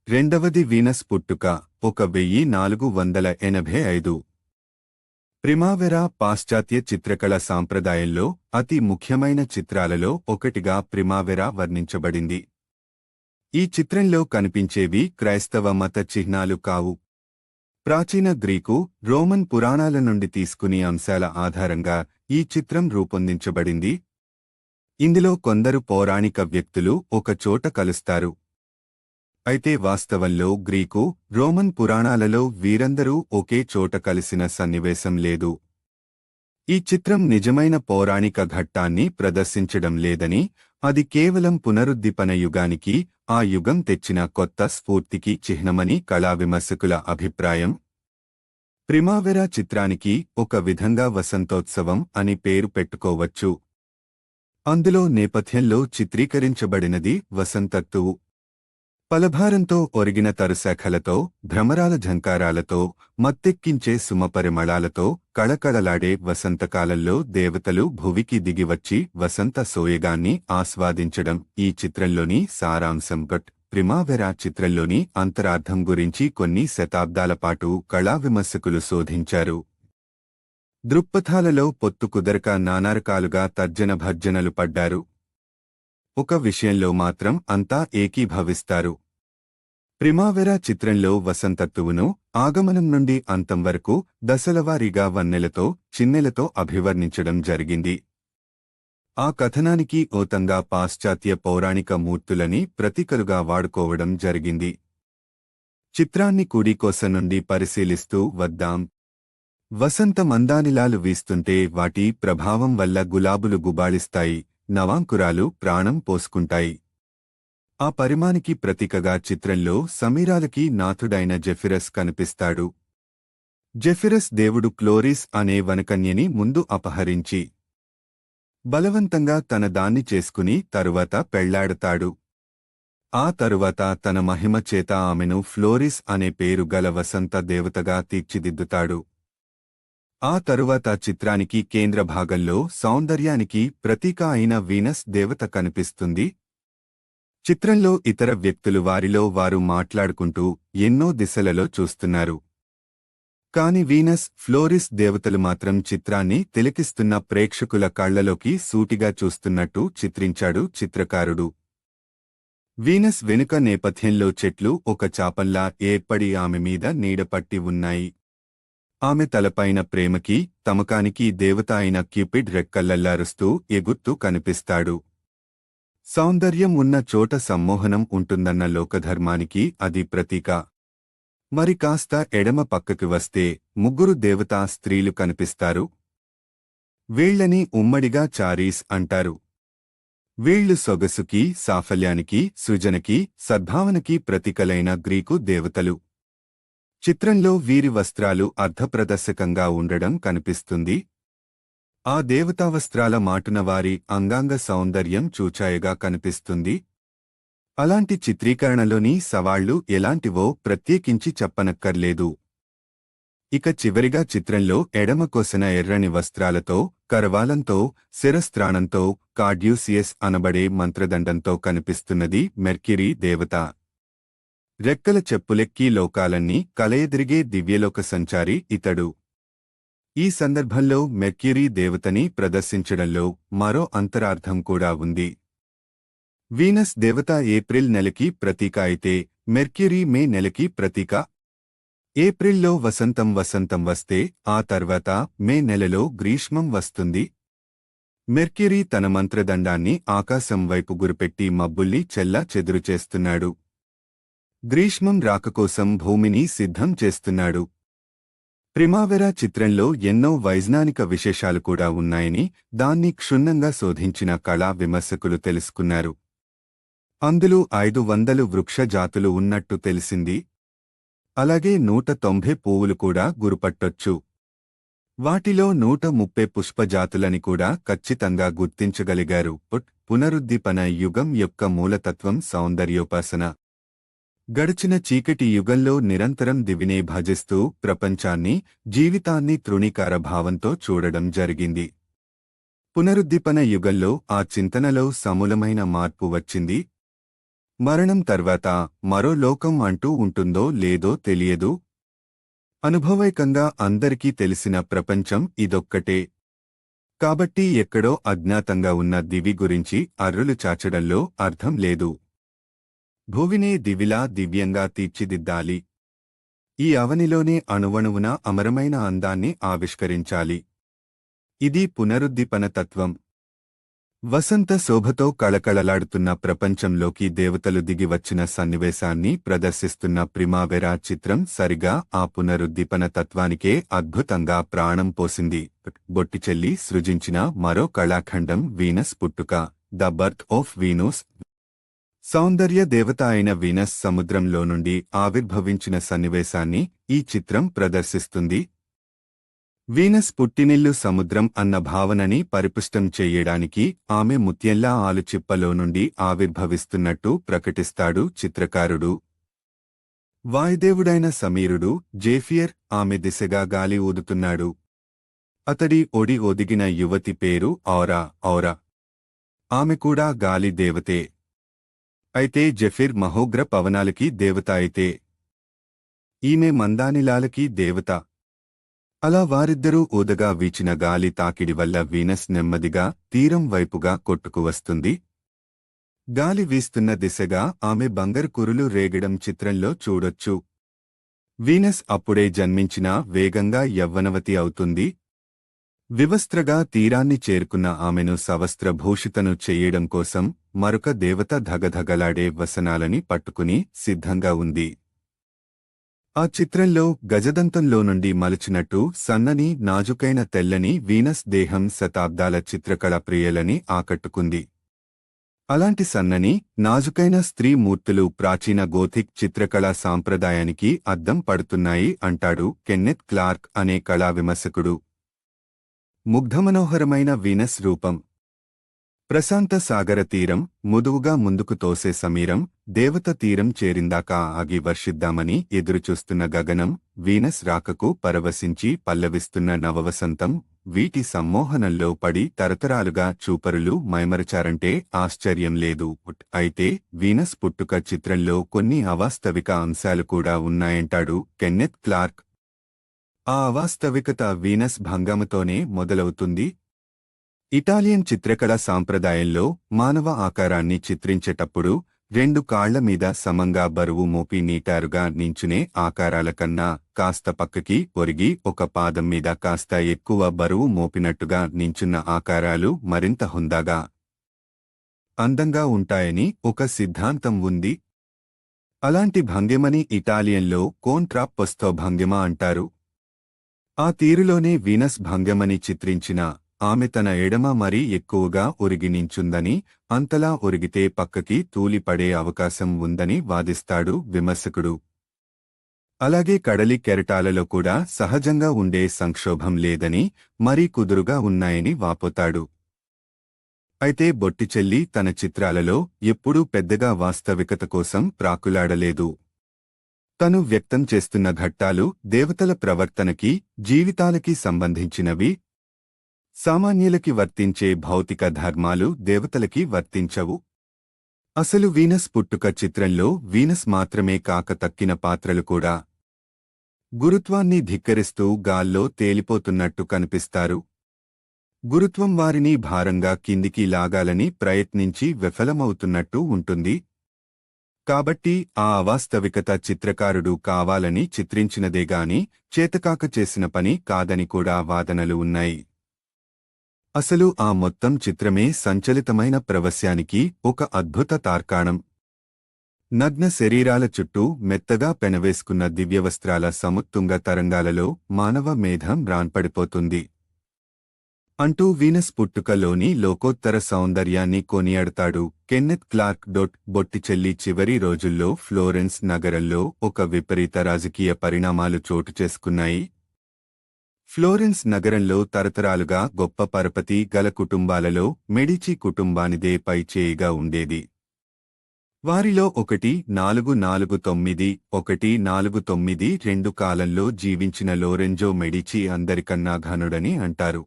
రెండవది వీనస్ పుట్టుక 1485. ప్రిమావెరా పాశ్చాత్య చిత్రకళ సాంప్రదాయంలో అతి ముఖ్యమైన చిత్రాలలో ఒకటిగా ప్రిమావెరా వర్ణించబడింది. ఈ చిత్రంలో కనిపించేవి క్రైస్తవ మత చిహ్నాలు కావు. ప్రాచీన గ్రీకు, రోమన్ పురాణాల నుండి తీసుకుని అంశాల ఆధారంగా ఈ చిత్రం రూపొందించబడింది. ఇందులో కొందరు పౌరాణిక వ్యక్తులు ఒక చోట కలుస్తారు. అయితే వాస్తవంలో గ్రీకు, రోమన్ పురాణాలలో వీరందరూ ఒకే చోట కలిసిన సన్నివేశం లేదు. ఈ చిత్రం నిజమైన పౌరాణిక ఘట్టాన్ని ప్రదర్శించడం లేదని, అది కేవలం పునరుద్దీపన యుగానికి, ఆ యుగం తెచ్చిన కొత్త స్ఫూర్తికి చిహ్నమని కళా విమర్శకుల అభిప్రాయం. ప్రిమావెరా చిత్రానికి ఒక విధంగా వసంతోత్సవం అని పేరు పెట్టుకోవచ్చు. అందులో నేపథ్యంలో చిత్రీకరించబడినది వసంతత్తువు. పలభారంతో ఒరిగిన తరుశాఖలతో, భ్రమరాల ఝంకారాలతో, మత్తెక్కించే సుమపరిమళాలతో కళకళలాడే వసంతకాలంలో దేవతలు భువికి దిగివచ్చి వసంత సోయగాన్ని ఆస్వాదించడం ఈ చిత్రంలోని సారాంశం. ప్రిమావెరా చిత్రంలోని అంతరార్థం గురించి కొన్ని శతాబ్దాల పాటు కళా విమర్శకులు శోధించారు. దృక్పథాలలో పొత్తు కుదరక నానారకాలుగా తర్జనభర్జనలు పడ్డారు. ఒక విషయంలో మాత్రం అంతా ఏకీభవిస్తారు. ప్రిమావెరా చిత్రంలో వసంతత్తువును ఆగమనం నుండి అంతం వరకు దశలవారీగా వన్నెలతో, చిన్నెలతో అభివర్ణించడం జరిగింది. ఆ కథనానికి ఓతంగా పాశ్చాత్య పౌరాణిక మూర్తులని ప్రతీకలుగా వాడుకోవడం జరిగింది. చిత్రాన్ని కుడికోస నుండి పరిశీలిస్తూ వద్దాం. వసంత మందానిలాలు వీస్తుంటే వాటి ప్రభావం వల్ల గులాబులు గుబాళిస్తాయి, నవాంకురాలు ప్రాణం పోసుకుంటాయి. ఆ పరిమానికి ప్రతీకగా చిత్రంలో సమీరాలకి నాథుడైన జెఫిరస్ కనిపిస్తాడు. జెఫిరస్ దేవుడు క్లోరిస్ అనే వనకన్యని ముందు అపహరించి బలవంతంగా తన దాన్ని చేసుకుని తరువాత పెళ్లాడతాడు. ఆ తరువాత తన మహిమ చేత ఆమెను ఫ్లోరిస్ అనే పేరు గల వసంత దేవతగా తీర్చిదిద్దుతాడు. ఆ తరువాత చిత్రానికి కేంద్ర భాగంలో సౌందర్యానికి ప్రతీక అయిన వీనస్ దేవత కనిపిస్తుంది. చిత్రంలో ఇతర వ్యక్తులు వారిలో వారు మాట్లాడుకుంటూ ఎన్నో దిశలలో చూస్తున్నారు. కాని వీనస్, ఫ్లోరిస్ దేవతలు మాత్రం చిత్రాన్ని తిలకిస్తున్న ప్రేక్షకుల కళ్లలోకి సూటిగా చూస్తున్నట్టు చిత్రించాడు చిత్రకారుడు. వీనస్ వెనుక నేపథ్యంలో చెట్లు ఒక చాపంలా ఏర్పడి ఆమె మీద నీడపట్టి ఉన్నాయి. ఆమె తలపైన ప్రేమకి, తమకానికి దేవత అయిన క్యూపిడ్ రెక్కల్లల్లారుస్తూ ఎగుర్తూ కనిపిస్తాడు. సౌందర్యం ఉన్న చోట సమ్మోహనం ఉంటుందన్న లోకధర్మానికి అది ప్రతీక. మరి కాస్త ఎడమ పక్కకి వస్తే ముగ్గురు దేవతా స్త్రీలు కనిపిస్తారు. వీళ్లని ఉమ్మడిగా చారీస్ అంటారు. వీళ్లు సొగసుకి, సాఫల్యానికి, సృజనకి, సద్భావనకి ప్రతీకలైన గ్రీకు దేవతలు. చిత్రంలో వీరి వస్త్రాలు అర్ధప్రదర్శకంగా ఉండడం కనిపిస్తుంది. ఆ దేవతావస్త్రాల మాటున వారి అంగాంగ సౌందర్యం చూచాయగా కనిపిస్తుంది. అలాంటి చిత్రీకరణలోని సవాళ్లు ఎలాంటివో ప్రత్యేకించి చెప్పనక్కర్లేదు. ఇక చివరిగా చిత్రంలో ఎడమ కొసన ఎర్రని వస్త్రాలతో, కరవాలంతో, శిరస్త్రాణంతో, కార్డ్యూసియస్ అనబడే మంత్రదండంతో కనిపిస్తున్నది మెర్క్యూరీ దేవత. రెక్కల చెప్పులెక్కి లోకాలన్నీ కలయదిరిగే దివ్యలోక సంచారి ఇతడు. ఈ సందర్భంలో మెర్క్యూరీ దేవతని ప్రదర్శించడంలో మరో అంతరార్థం కూడా ఉంది. వీనస్ దేవత ఏప్రిల్ నెలకి ప్రతీక అయితే మెర్క్యూరీ మే నెలకి ప్రతీక. ఏప్రిల్లో వసంతం వస్తే ఆ తర్వాత మే నెలలో గ్రీష్మం వస్తుంది. మెర్క్యూరీ తన మంత్రదండాన్ని ఆకాశం వైపు గురిపెట్టి మబ్బుల్ని చెల్లా చెదురు చేస్తున్నాడు. గ్రీష్మం రాకకోసం భూమిని సిద్ధం చేస్తున్నాడు. ప్రిమావెరా చిత్రంలో ఎన్నో వైజ్ఞానిక విశేషాలు కూడా ఉన్నాయని దాన్ని క్షుణ్ణంగా శోధించిన కళా విమర్శకులు తెలుసుకున్నారు. అందులో 500 వృక్ష జాతులు ఉన్నట్టు తెలిసింది. అలాగే 190 పువ్వులు కూడా గురుపట్టొచ్చు. వాటిలో 130 పుష్పజాతులని కూడా ఖచ్చితంగా గుర్తించగలిగారు. పునరుద్దీపన యుగం యొక్క మూలతత్వం సౌందర్యోపాసన. గడిచిన చీకటి యుగంలో నిరంతరం దివినే భజిస్తూ ప్రపంచాన్ని, జీవితాన్ని తృణీకార భావంతో చూడడం జరిగింది. పునరుద్దీపన యుగంలో ఆ చింతనలో సమూలమైన మార్పు వచ్చింది. మరణం తర్వాత మరో లోకం అంటూ ఉంటుందో లేదో తెలియదు. అనుభవైకంగా అందరికీ తెలిసిన ప్రపంచం ఇదొక్కటే. కాబట్టి ఎక్కడో అజ్ఞాతంగా ఉన్న దివి గురించి అర్రులు చాచడంలో అర్థం లేదు. భువినే దివిలా దివ్యంగా తీర్చిదిద్దాలి. ఈ అవనిలోనే అణువణువున అమరమైన అందాన్ని ఆవిష్కరించాలి. ఇది పునరుద్దీపన తత్వం. వసంత శోభతో కళకళలాడుతున్న ప్రపంచంలోకి దేవతలు దిగివచ్చిన సన్నివేశాన్ని ప్రదర్శిస్తున్న ప్రిమావెరా చిత్రం సరిగా ఆ పునరుద్దీపన తత్వానికే అద్భుతంగా ప్రాణం పోసింది. బొట్టిచెల్లి సృజించిన మరో కళాఖండం వీనస్ పుట్టుక, ద బర్త్ ఆఫ్ వీనస్. సౌందర్య దేవత అయిన వీనస్ సముద్రంలో నుండి ఆవిర్భవించిన సన్నివేశాన్ని ఈ చిత్రం ప్రదర్శిస్తుంది. వీనస్ పుట్టినిల్లు సముద్రం అన్న భావనని పరిపుష్టం చెయ్యడానికి ఆమె ముత్యంలా ఆలుచిప్పలో నుండి ఆవిర్భవిస్తున్నట్టు ప్రకటిస్తాడు చిత్రకారుడు. వాయుదేవుడైన సమీరుడు జేఫియర్ ఆమె దిశగా గాలి ఊదుతున్నాడు. అతడి ఒడి ఒదిగిన యువతి పేరు ఔరా. ఔరా ఆమె కూడా గాలి దేవతే. అయితే జెఫిర్ మహోగ్ర పవనాలకి దేవత అయితే ఈమె మందానిలాలకి దేవత. అలా వారిద్దరూ ఊదగా వీచిన గాలి తాకిడి వల్ల వీనస్ నెమ్మదిగా తీరం వైపుగా కొట్టుకువస్తుంది. గాలి వీస్తున్న దిశగా ఆమె బంగారు కురులు రేగడం చిత్రంలో చూడొచ్చు. వీనస్ అప్పుడే జన్మించినా వేగంగా యవ్వనవతి అవుతుంది. వివస్త్రగా తీరాన్ని చేరుకున్న ఆమెను సవస్త్రభూషితను చెయ్యడం కోసం మరొక దేవత ధగధగలాడే వసనాలని పట్టుకుని సిద్ధంగా ఉంది. ఆ చిత్రంలో గజదంతంలో నుండి మలచినట్టు సన్నని నాజుకైన తెల్లని వీనస్ దేహం శతాబ్దాల చిత్రకళ ప్రియులని ఆకట్టుకుంది. అలాంటి సన్నని నాజుకైన స్త్రీ మూర్తులు ప్రాచీన గోథిక్ చిత్రకళా సాంప్రదాయానికి అద్దం పడుతున్నాయి అంటాడు కెన్నెత్ క్లార్క్ అనే కళా విమర్శకుడు. ముగ్ధమనోహరమైన వీనస్ రూపం. ప్రశాంత సాగర తీరం, ముదువుగా ముందుకు తోసే సమీరం, దేవత తీరం చేరిందాకా ఆగి వర్షిద్దామని ఎదురుచూస్తున్న గగనం, వీనస్ రాకకు పరవశించి పల్లవిస్తున్న నవవసంతం, వీటి సమ్మోహనంలో పడి తరతరాలుగా చూపరులు మైమరచారంటే ఆశ్చర్యం లేదు. అయితే వీనస్ పుట్టుక చిత్రంలో కొన్ని అవాస్తవిక అంశాలు కూడా ఉన్నాయంటాడు కెన్నెత్ క్లార్క్. ఆ అవాస్తవికత వీనస్ భంగమతోనే మొదలవుతుంది. ఇటాలియన్ చిత్రకళ సాంప్రదాయంలో మానవ ఆకారాన్ని చిత్రించేటప్పుడు రెండు కాళ్ల మీద సమంగా బరువు మోపి నీటారుగా నించునే ఆకారాల కన్నా కాస్త పక్కకి ఒరిగి ఒక పాదం మీద కాస్త ఎక్కువ బరువు మోపినట్టుగా నించున్న ఆకారాలు మరింత హుందాగా, అందంగా ఉంటాయని ఒక సిద్ధాంతం ఉంది. అలాంటి భంగిమని ఇటాలియన్లో కోంట్రాప్పొస్తో భంగిమ అంటారు. ఆ తీరులోనే వీనస్ భంగిమని చిత్రించిన ఆమె తన ఎడమ మరీ ఎక్కువగా ఒరిగి నించుందని, అంతలా ఒరిగితే పక్కకి తూలిపడే అవకాశం ఉందని వాదిస్తాడు విమర్శకుడు. అలాగే కడలి కెరటాలలో కూడా సహజంగా ఉండే సంక్షోభం లేదని, మరీ కుదురుగా ఉన్నాయని వాపోతాడు. అయితే బొట్టిచెల్లి తన చిత్రాలలో ఎప్పుడూ పెద్దగా వాస్తవికత కోసం ప్రాకులాడలేదు. తను వ్యక్తం చేస్తున్న ఘట్టాలు దేవతల ప్రవర్తనకి, జీవితాలకి సంబంధించినవి. సామాన్యులకి వర్తించే భౌతిక ధర్మాలు దేవతలకి వర్తించవు. అసలు వీనస్ పుట్టుక చిత్రంలో వీనస్ మాత్రమే కాక తక్కిన పాత్రలు కూడా గురుత్వాన్ని ధిక్కరిస్తూ గాల్లో తేలిపోతున్నట్టు కనిపిస్తారు. గురుత్వం వారిని భారంగా కిందికి లాగాలని ప్రయత్నించి విఫలమవుతున్నట్టు ఉంటుంది. కాబట్టి ఆ అవాస్తవికత చిత్రకారుడు కావాలని చిత్రించినదేగాని చేతకాక చేసిన పని కాదని కూడా వాదనలు ఉన్నాయి. అసలు ఆ మొత్తం చిత్రమే సంచలితమైన ప్రవస్యానికి ఒక అద్భుత తార్కాణం. నగ్న శరీరాల చుట్టూ మెత్తగా పెనవేసుకున్న దివ్యవస్త్రాల సముత్తుంగ తరంగాలలో మానవ మేధం రాన్పడిపోతుంది అంటూ వీనస్ పుట్టుకలోని లోకోత్తర సౌందర్యాన్ని కొనియాడతాడు కెన్నెత్ క్లార్క్. బొట్టిచెల్లి చివరి రోజుల్లో ఫ్లోరెన్స్ నగరంలో ఒక విపరీత రాజకీయ పరిణామాలు చోటు చేసుకున్నాయి. ఫ్లోరెన్స్ నగరంలో తరతరాలుగా గొప్ప పరపతి గల కుటుంబాలలో మెడిచి కుటుంబానిదే పైచేయిగా ఉండేది. వారిలో 1449 కాలంలో జీవించిన లోరెంజో మెడిచి అందరికన్నా ఘనుడని అంటారు.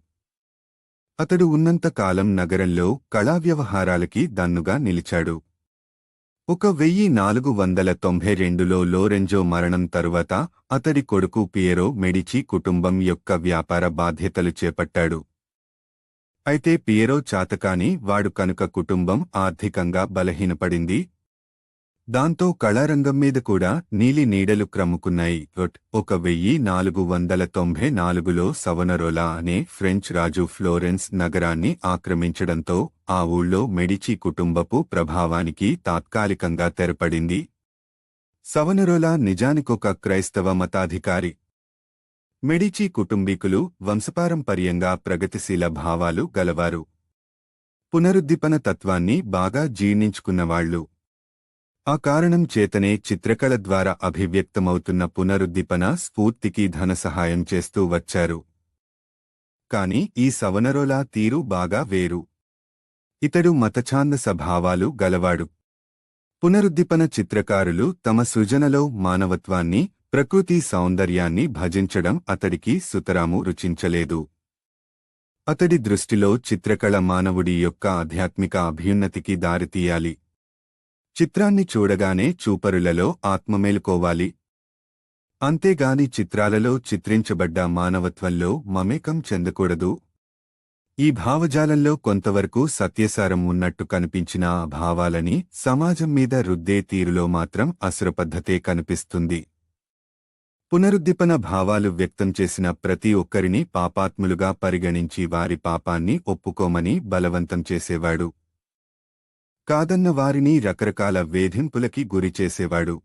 అతడు ఉన్నంత కాలం నగరంలో కళా వ్యవహారాలకి దన్నుగా నిలిచాడు. 1492లో లోరెంజో మరణం తరువాత అతడి కొడుకు పియరో మెడిచి కుటుంబం యొక్క వ్యాపార బాధ్యతలు చేపట్టాడు. అయితే పియరో చాతకాని వాడు కనుక కుటుంబం ఆర్థికంగా బలహీనపడింది. దాంతో కళారంగం మీద కూడా నీలి నీడలు క్రమ్ముకున్నాయి. 1494లో సవనరోలా అనే ఫ్రెంచ్ రాజు ఫ్లోరెన్స్ నగరాన్ని ఆక్రమించడంతో ఆ ఊళ్ళో మెడిచి కుటుంబపు ప్రభావానికి తాత్కాలికంగా తెరపడింది. సవనరోలా నిజానికొక క్రైస్తవ మతాధికారి. మెడిచి కుటుంబీకులు వంశపారంపర్యంగా ప్రగతిశీల భావాలు గలవారు. పునరుద్దీపన తత్వాన్ని బాగా జీర్ణించుకున్నవాళ్లు. ఆ కారణం చేతనే చిత్రకళ ద్వారా అభివ్యక్తమవుతున్న పునరుద్దీపన స్ఫూర్తికి ధనసహాయం చేస్తూ వచ్చారు. కాని ఈ సవనరోలా తీరు బాగా వేరు. ఇతడు మతఛాందస భావాలు గలవాడు. పునరుద్దీపన చిత్రకారులు తమ సృజనలో మానవత్వాన్ని, ప్రకృతి సౌందర్యాన్ని భజించడం అతడికి సుతరాము రుచించలేదు. అతడి దృష్టిలో చిత్రకళ మానవుడి యొక్క ఆధ్యాత్మిక అభ్యున్నతికి దారితీయాలి. చిత్రాన్ని చూడగానే చూపరులలో ఆత్మమేలుకోవాలి. అంతేగాని చిత్రాలలో చిత్రించబడ్డ మానవత్వంలో మమేకం చెందకూడదు. ఈ భావజాలంలో కొంతవరకు సత్యసారం ఉన్నట్టు కనిపించిన ఆ భావాలని సమాజం మీద రుద్దే తీరులో మాత్రం అసురపద్ధతే కనిపిస్తుంది. పునరుద్దీపన భావాలు వ్యక్తం చేసిన ప్రతి ఒక్కరిని పాపాత్ములుగా పరిగణించి వారి పాపాన్ని ఒప్పుకోమని బలవంతం చేసేవాడు. కాదన్న వారిని రకరకాల వేధింపులకి గురిచేసేవాడు.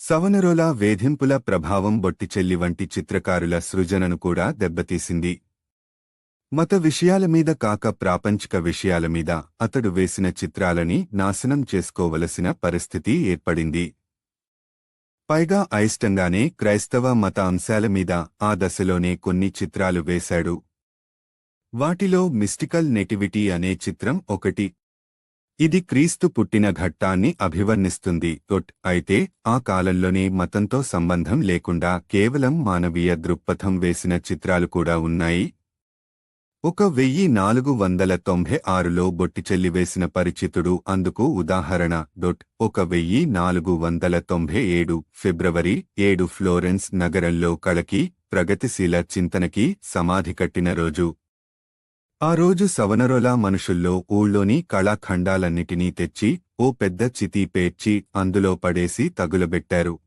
సవనరోలా వేధింపుల ప్రభావం బొట్టిచెల్లి వంటి చిత్రకారుల సృజనను కూడా దెబ్బతీసింది. మత విషయాల మీద కాక ప్రాపంచిక విషయాల మీద అతడు వేసిన చిత్రాలని నాశనం చేసుకోవలసిన పరిస్థితి ఏర్పడింది. పైగా అయిష్టంగానే క్రైస్తవ మత అంశాల మీద ఆ దశలోనే కొన్ని చిత్రాలు వేశాడు. వాటిలో మిస్టికల్ నెటివిటీ అనే చిత్రం ఒకటి. ఇది క్రీస్తు పుట్టిన ఘట్టాన్ని అభివర్ణిస్తుంది. అయితే ఆ కాలంలోనే మతంతో సంబంధం లేకుండా కేవలం మానవీయ దృక్పథం వేసిన చిత్రాలు కూడా ఉన్నాయి. 1496లో బొట్టిచెల్లి వేసిన పరిచితుడు అందుకు ఉదాహరణ. 1497 ఫిబ్రవరి 7 ఫ్లోరెన్స్ నగరంలో కళకి, ప్రగతిశీల చింతనకి సమాధి కట్టిన రోజు. ఆ రోజు సవనరోలా మనుషుల్లో ఊళ్ళోని కళాఖండాలన్నిటినీ తెచ్చి ఓ పెద్ద చితీ పేర్చి అందులో పడేసి తగులబెట్టారు.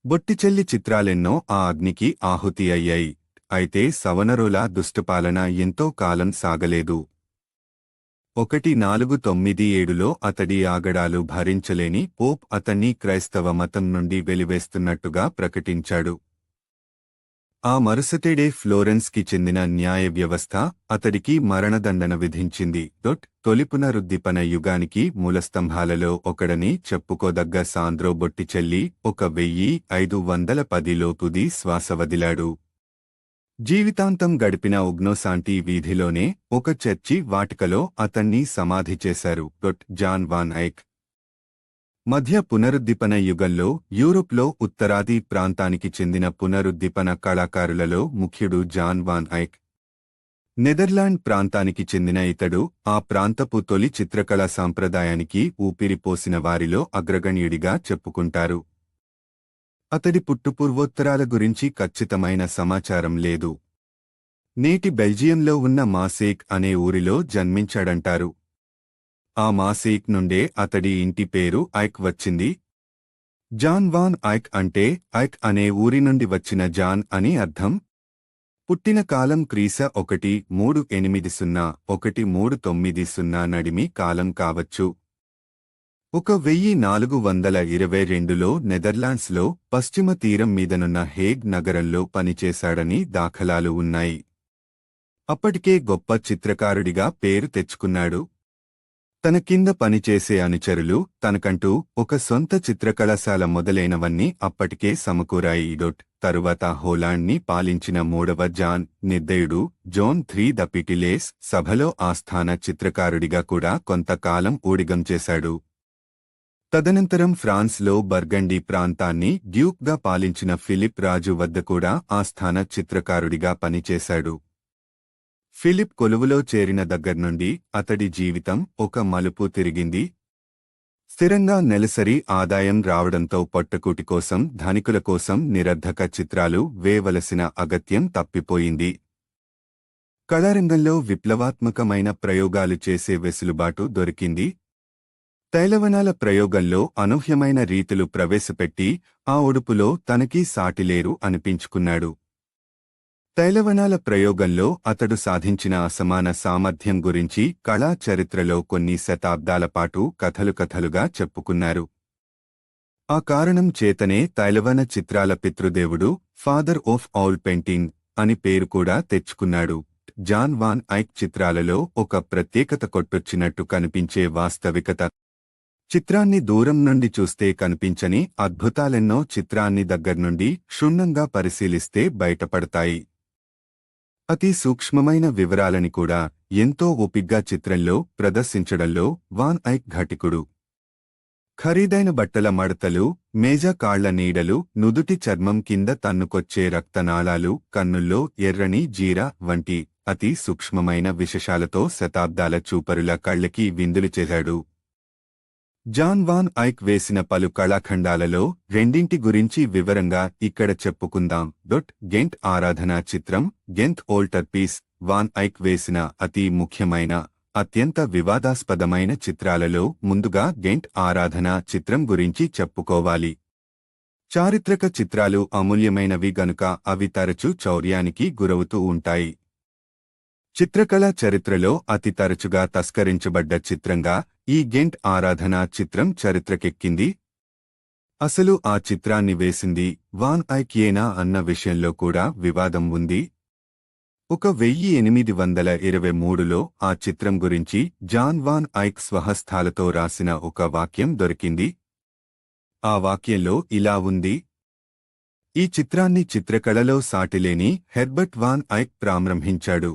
బొట్టిచెల్లి చిత్రాలెన్నో ఆ అగ్నికి ఆహుతి అయ్యాయి. అయితే సవనరోలా దుష్టపాలన ఎంతో కాలం సాగలేదు. 1497లో అతడి ఆగడాలు భరించలేని పోప్ అతన్ని క్రైస్తవ మతం నుండి వెలివేస్తున్నట్టుగా ప్రకటించాడు. ఆ మరుసటేడే ఫ్లోరెన్స్కి చెందిన న్యాయ వ్యవస్థ అతడికి మరణదండన విధించింది. తొలి పునరుద్దీపన యుగానికి మూలస్తంభాలలో ఒకడని చెప్పుకోదగ్గ సాంద్రో బొట్టిచెల్లి 1510లో తుది శ్వాస వదిలాడు. జీవితాంతం గడిపిన ఉగ్నోసాంటి వీధిలోనే ఒక చర్చి వాటికలో అతన్ని సమాధి చేశారు. Jan van Eyck. మధ్య పునరుద్దీపన యుగంలో యూరోప్లో ఉత్తరాది ప్రాంతానికి చెందిన పునరుద్దీపన కళాకారులలో ముఖ్యుడు జాన్ వాన్ ఐక్. నెదర్లాండ్ ప్రాంతానికి చెందిన ఇతడు ఆ ప్రాంతపు తొలి చిత్రకళా సాంప్రదాయానికి ఊపిరిపోసిన వారిలో అగ్రగణ్యుడిగా చెప్పుకుంటారు. అతడి పుట్టుపూర్వోత్తరాల గురించి ఖచ్చితమైన సమాచారం లేదు. నేటి బెల్జియంలో ఉన్న మాసేక్ అనే ఊరిలో జన్మించాడంటారు. ఆ మాసేక్ నుండే అతడి ఇంటి పేరు ఐక్ వచ్చింది. జాన్ వాన్ ఐక్ అంటే ఐక్ అనే ఊరి నుండి వచ్చిన జాన్ అని అర్థం. పుట్టిన కాలం క్రీశ 1380–1390 నడిమి కాలం కావచ్చు. 1422లో నెదర్లాండ్స్లో పశ్చిమ తీరం మీదనున్న హేగ్ నగరంలో పనిచేశాడని దాఖలాలు ఉన్నాయి. అప్పటికే గొప్ప చిత్రకారుడిగా పేరు తెచ్చుకున్నాడు. తన కింద పనిచేసే అనుచరులు తనకంటూ ఒక సొంత చిత్రకళాశాల మొదలైనవన్నీ అప్పటికే సమకూరాయి. తరువాత హోలాండ్ని పాలించిన మూడవ జాన్ నిర్దయుడు జోన్ III ద పిటిలేస్ సభలో ఆస్థాన చిత్రకారుడిగా కూడా కొంతకాలం ఊడిగం చేశాడు. తదనంతరం ఫ్రాన్స్లో బర్గండీ ప్రాంతాన్ని డ్యూక్గా పాలించిన ఫిలిప్ రాజు వద్ద కూడా ఆస్థాన చిత్రకారుడిగా పనిచేశాడు. ఫిలిప్ కొలువులో చేరిన దగ్గర్నుండి అతడి జీవితం ఒక మలుపు తిరిగింది. స్థిరంగా నెలసరి ఆదాయం రావడంతో పొట్టకూటి కోసం ధనికుల కోసం నిరర్ధక చిత్రాలు వేయవలసిన అగత్యం తప్పిపోయింది. కళారంగంలో విప్లవాత్మకమైన ప్రయోగాలు చేసే వెసులుబాటు దొరికింది. తైలవనాల ప్రయోగంలో అనూహ్యమైన రీతులు ప్రవేశపెట్టి ఆ ఒడుపులో తనకీ సాటిలేరు అనిపించుకున్నాడు. తైలవనాల ప్రయోగంలో అతడు సాధించిన అసమాన సామర్థ్యం గురించి కళా చరిత్రలో కొన్ని శతాబ్దాల పాటు కథలుగా చెప్పుకున్నారు. ఆ కారణం చేతనే తైలవన చిత్రాల పితృదేవుడు, ఫాదర్ ఆఫ్ ఆల్ పెయింటింగ్ అని పేరు కూడా తెచ్చుకున్నాడు. జాన్ వాన్ ఐక్ చిత్రాలలో ఒక ప్రత్యేకత కొట్టొచ్చినట్టు కనిపించే వాస్తవికత. చిత్రాన్ని దూరం నుండి చూస్తే కనిపించని అద్భుతాలెన్నో చిత్రాన్ని దగ్గర్నుండి క్షుణ్ణంగా పరిశీలిస్తే బయటపడతాయి. అతి సూక్ష్మమైన వివరాలని కూడా ఎంతో ఓపిగ్గా చిత్రంలో ప్రదర్శించడంలో వాన్ ఐక్ ఘటికుడు. ఖరీదైన బట్టల మడతలు, మేజా కాళ్ల నీడలు, నుదుటి చర్మం కింద తన్నుకొచ్చే రక్తనాళాలు, కన్నుల్లో ఎర్రని జీర వంటి అతి సూక్ష్మమైన విశేషాలతో శతాబ్దాల చూపరుల కళ్ళకి విందులు చేశాడు. జాన్ వాన్ ఐక్ వేసిన పలు కళాఖండాలలో రెండింటి గురించి వివరంగా ఇక్కడ చెప్పుకుందాం. గెంట్ ఆరాధనా చిత్రం, గెంత్ ఓల్టర్ పీస్. వాన్ ఐక్ వేసిన అతి ముఖ్యమైన, అత్యంత వివాదాస్పదమైన చిత్రాలలో ముందుగా గెంట్ ఆరాధనా చిత్రం గురించి చెప్పుకోవాలి. చారిత్రక చిత్రాలు అమూల్యమైనవి గనుక అవి తరచూ చౌర్యానికి గురవుతూ ఉంటాయి. చిత్రకళా చరిత్రలో అతి తరచుగా తస్కరించబడ్డ చిత్రంగా ఈ గెంట్ ఆరాధనా చిత్రం చరిత్రకెక్కింది. అసలు ఆ చిత్రాన్ని వేసింది వాన్ ఐక్ అన్న విషయంలో కూడా వివాదం ఉంది. 1823లో ఆ చిత్రం గురించి జాన్ వాన్ ఐక్ స్వహస్తాలతో రాసిన ఒక వాక్యం దొరికింది. ఆ వాక్యంలో ఇలా ఉంది: ఈ చిత్రాన్ని చిత్రకళలో సాటిలేని హెర్బర్ట్ వాన్ ఐక్ ప్రారంభించాడు.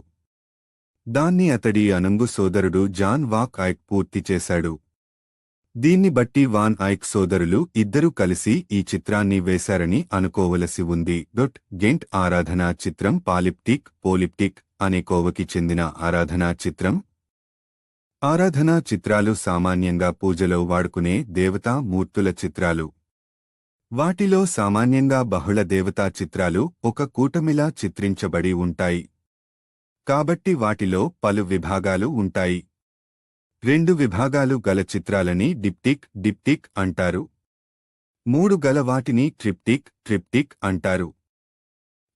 దాన్ని అతడి అనంగు సోదరుడు జాన్ వాక్ ఐక్ పూర్తి చేశాడు. దీన్ని బట్టి వాన్ ఐక్ సోదరులు ఇద్దరూ కలిసి ఈ చిత్రాన్ని వేశారని అనుకోవలసి ఉంది. గెంట్ ఆరాధనా చిత్రం పోలిప్టిక్ అనే కోవకి చెందిన ఆరాధనా చిత్రం. ఆరాధనా చిత్రాలు సామాన్యంగా పూజలో వాడుకునే దేవతా మూర్తుల చిత్రాలు. వాటిలో సామాన్యంగా బహుళ దేవతా చిత్రాలు ఒక కూటమిలా చిత్రించబడి ఉంటాయి. కాబట్టి వాటిలో పలు విభాగాలు ఉంటాయి. 2 విభాగాలు గల చిత్రాలని డిప్టిక్ అంటారు. 3 గల వాటిని ట్రిప్టిక్ అంటారు.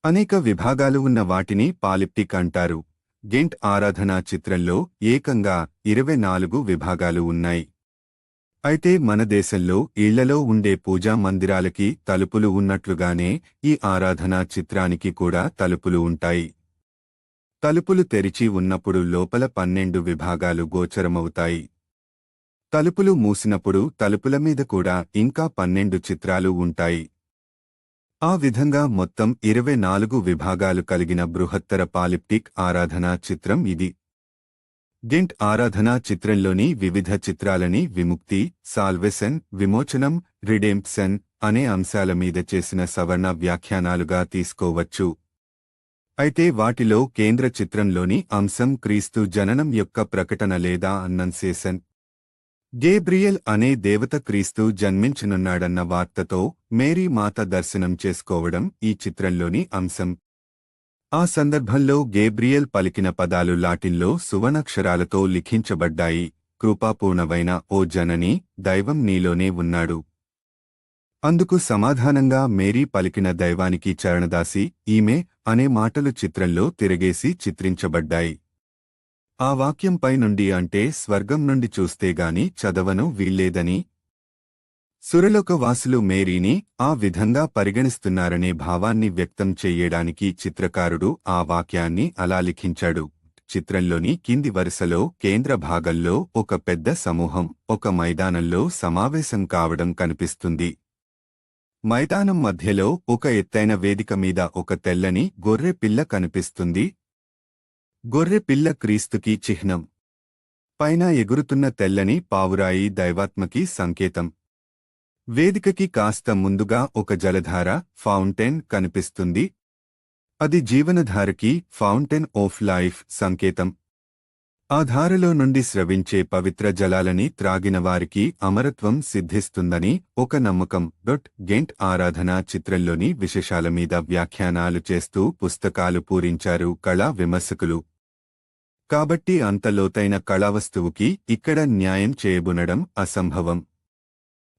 అనేక విభాగాలు ఉన్న వాటిని పాలిప్టిక్ అంటారు. గెంట్ ఆరాధనా చిత్రంలో ఏకంగా 24 విభాగాలు ఉన్నాయి. అయితే మన దేశంలో ఇళ్లలో ఉండే పూజా మందిరాలకి తలుపులు ఉన్నట్లుగానే ఈ ఆరాధనా చిత్రానికి కూడా తలుపులు ఉంటాయి. తలుపులు తెరిచి ఉన్నప్పుడు లోపల 12 విభాగాలు గోచరమవుతాయి. తలుపులు మూసినప్పుడు తలుపుల మీద కూడా ఇంకా 12 చిత్రాలు ఉంటాయి. ఆ విధంగా మొత్తం 24 విభాగాలు కలిగిన బృహత్తర పాలిప్టిక్ ఆరాధనా చిత్రం ఇది. గెంట్ ఆరాధనా చిత్రంలోని వివిధ చిత్రాలని విముక్తి, సాల్వేషన్, విమోచనం, రిడెంప్షన్ అనే అంశాల మీద చేసిన సవర్ణ వ్యాఖ్యానాలుగా తీసుకోవచ్చు. అయితే వాటిలో కేంద్ర చిత్రంలోని అంశం క్రీస్తు జననం యొక్క ప్రకటన లేదా అన్నన్సేషన్. గేబ్రియల్ అనే దేవత క్రీస్తు జన్మించనున్నాడన్న వార్తతో మేరీ మాత దర్శనం చేసుకోవడం ఈ చిత్రంలోని అంశం. ఆ సందర్భంలో గేబ్రియల్ పలికిన పదాలు లాటిన్లో సువర్ణాక్షరాలతో లిఖించబడ్డాయి: కృపాపూర్ణవైన ఓ జనని, దైవం నీలోనే ఉన్నాడు. అందుకు సమాధానంగా మేరీ పలికిన దైవానికి చరణదాసి ఈమె అనే మాటలు చిత్రంలో తిరగేసి చిత్రించబడ్డాయి. ఆ వాక్యంపై నుండి అంటే స్వర్గం నుండి చూస్తేగాని చదవను వీల్లేదని. సురలోకవాసులు మేరీని ఆ విధంగా పరిగణిస్తున్నారనే భావాన్ని వ్యక్తం చెయ్యడానికి చిత్రకారుడు ఆ వాక్యాన్ని అలా లిఖించాడు. చిత్రంలోని కింది వరుసలో కేంద్ర భాగంలో ఒక పెద్ద సమూహం ఒక మైదానంలో సమావేశం కావడం కనిపిస్తుంది. మైదానం మధ్యలో ఒక ఎత్తైన వేదిక మీద ఒక తెల్లని గొర్రె పిల్ల కనిపిస్తుంది. గొర్రె పిల్ల క్రీస్తుకి చిహ్నం. పైన ఎగురుతున్న తెల్లని పావురాయి దైవాత్మకి సంకేతం. వేదికకి కాస్త ముందుగా ఒక జలధార, ఫౌంటైన్ కనిపిస్తుంది. అది జీవనధారకి, ఫౌంటైన్ ఆఫ్ లైఫ్ సంకేతం. ఆ ధారలో నుండి స్రవించే పవిత్ర జలాలని త్రాగిన వారికి అమరత్వం సిద్ధిస్తుందని ఒక నమ్మకం. గెంట్ ఆరాధన చిత్రంలోని విశేషాల మీద వ్యాఖ్యానాలు చేస్తూ పుస్తకాలు పూరించారు కళా విమర్శకులు. కాబట్టి అంత లోతైన కళావస్తువుకి ఇక్కడ న్యాయం చేయబునడం అసంభవం.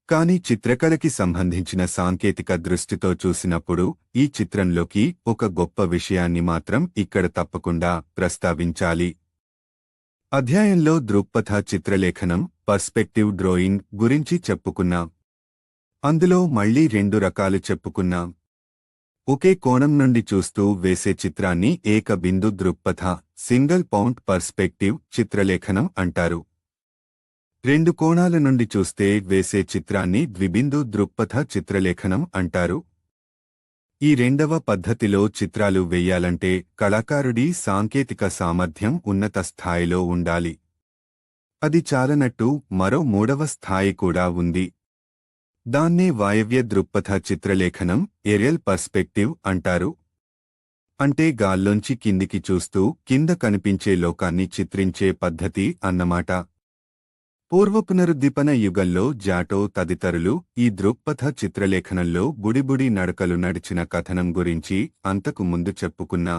కాని చిత్రకళకి సంబంధించిన సాంకేతిక దృష్టితో చూసినప్పుడు ఈ చిత్రంలోకి ఒక గొప్ప విషయాన్ని మాత్రం ఇక్కడ తప్పకుండా ప్రస్తావించాలి. అధ్యాయంలో దృక్పథ చిత్రలేఖనం, పర్స్పెక్టివ్ డ్రాయింగ్ గురించి చెప్పుకున్నాం. అందులో మళ్లీ 2 రకాలు చెప్పుకున్నాం. ఒకే కోణం నుండి చూస్తూ వేసే చిత్రాన్ని ఏక బిందు దృక్పథ సింగిల్ పాయింట్ పర్స్పెక్టివ్ చిత్రలేఖనం అంటారు. 2 కోణాల నుండి చూస్తే వేసే చిత్రాన్ని ద్విబిందు దృక్పథ చిత్రలేఖనం అంటారు. ఈ రెండవ పద్ధతిలో చిత్రాలు వెయ్యాలంటే కళాకారుడి సాంకేతిక సామర్థ్యం ఉన్నత స్థాయిలో ఉండాలి. అది చాలనట్టు మరో 3వ స్థాయి కూడా ఉంది. దాన్నే వాయవ్య దృక్పథ చిత్రలేఖనం, ఏరియల్ పర్స్పెక్టివ్ అంటారు. అంటే గాల్లోంచి కిందికి చూస్తూ కింద కనిపించే లోకాన్ని చిత్రించే పద్ధతి అన్నమాట. పూర్వపునరుద్దీపన యుగంలో జాటో తదితరులు ఈ దృక్పథ చిత్రలేఖనంలో బుడిబుడి నడకలు నడిచిన కథనం గురించి అంతకు ముందు చెప్పుకున్నా.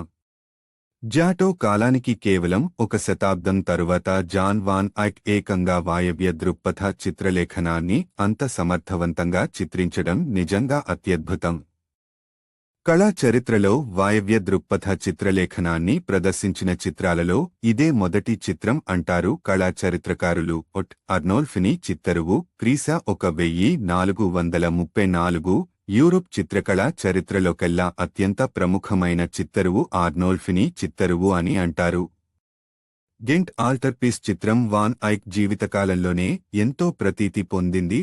జాటో కాలానికి కేవలం 1 శతాబ్దం తరువాత జాన్ వాన్ ఐక్ ఏకంగా వాయవ్య దృక్పథ చిత్రలేఖనాన్ని అంత సమర్థవంతంగా చిత్రించడం నిజంగా అత్యద్భుతం. కళా చరిత్రలో వాయవ్య దృక్పథ చిత్రలేఖనాన్ని ప్రదర్శించిన చిత్రాలలో ఇదే మొదటి చిత్రం అంటారు కళా చరిత్రకారులు. అర్నోల్ఫిని చిత్తరువు క్రీశ 1434 యూరోప్ చిత్రకళా చరిత్రలోకెల్లా అత్యంత ప్రముఖమైన చిత్తరువు ఆర్నోల్ఫిని చిత్తరువు అని అంటారు. గెంట్ ఆల్టర్పీస్ చిత్రం వాన్ ఐక్ జీవితకాలంలోనే ఎంతో ప్రతీతి పొందింది.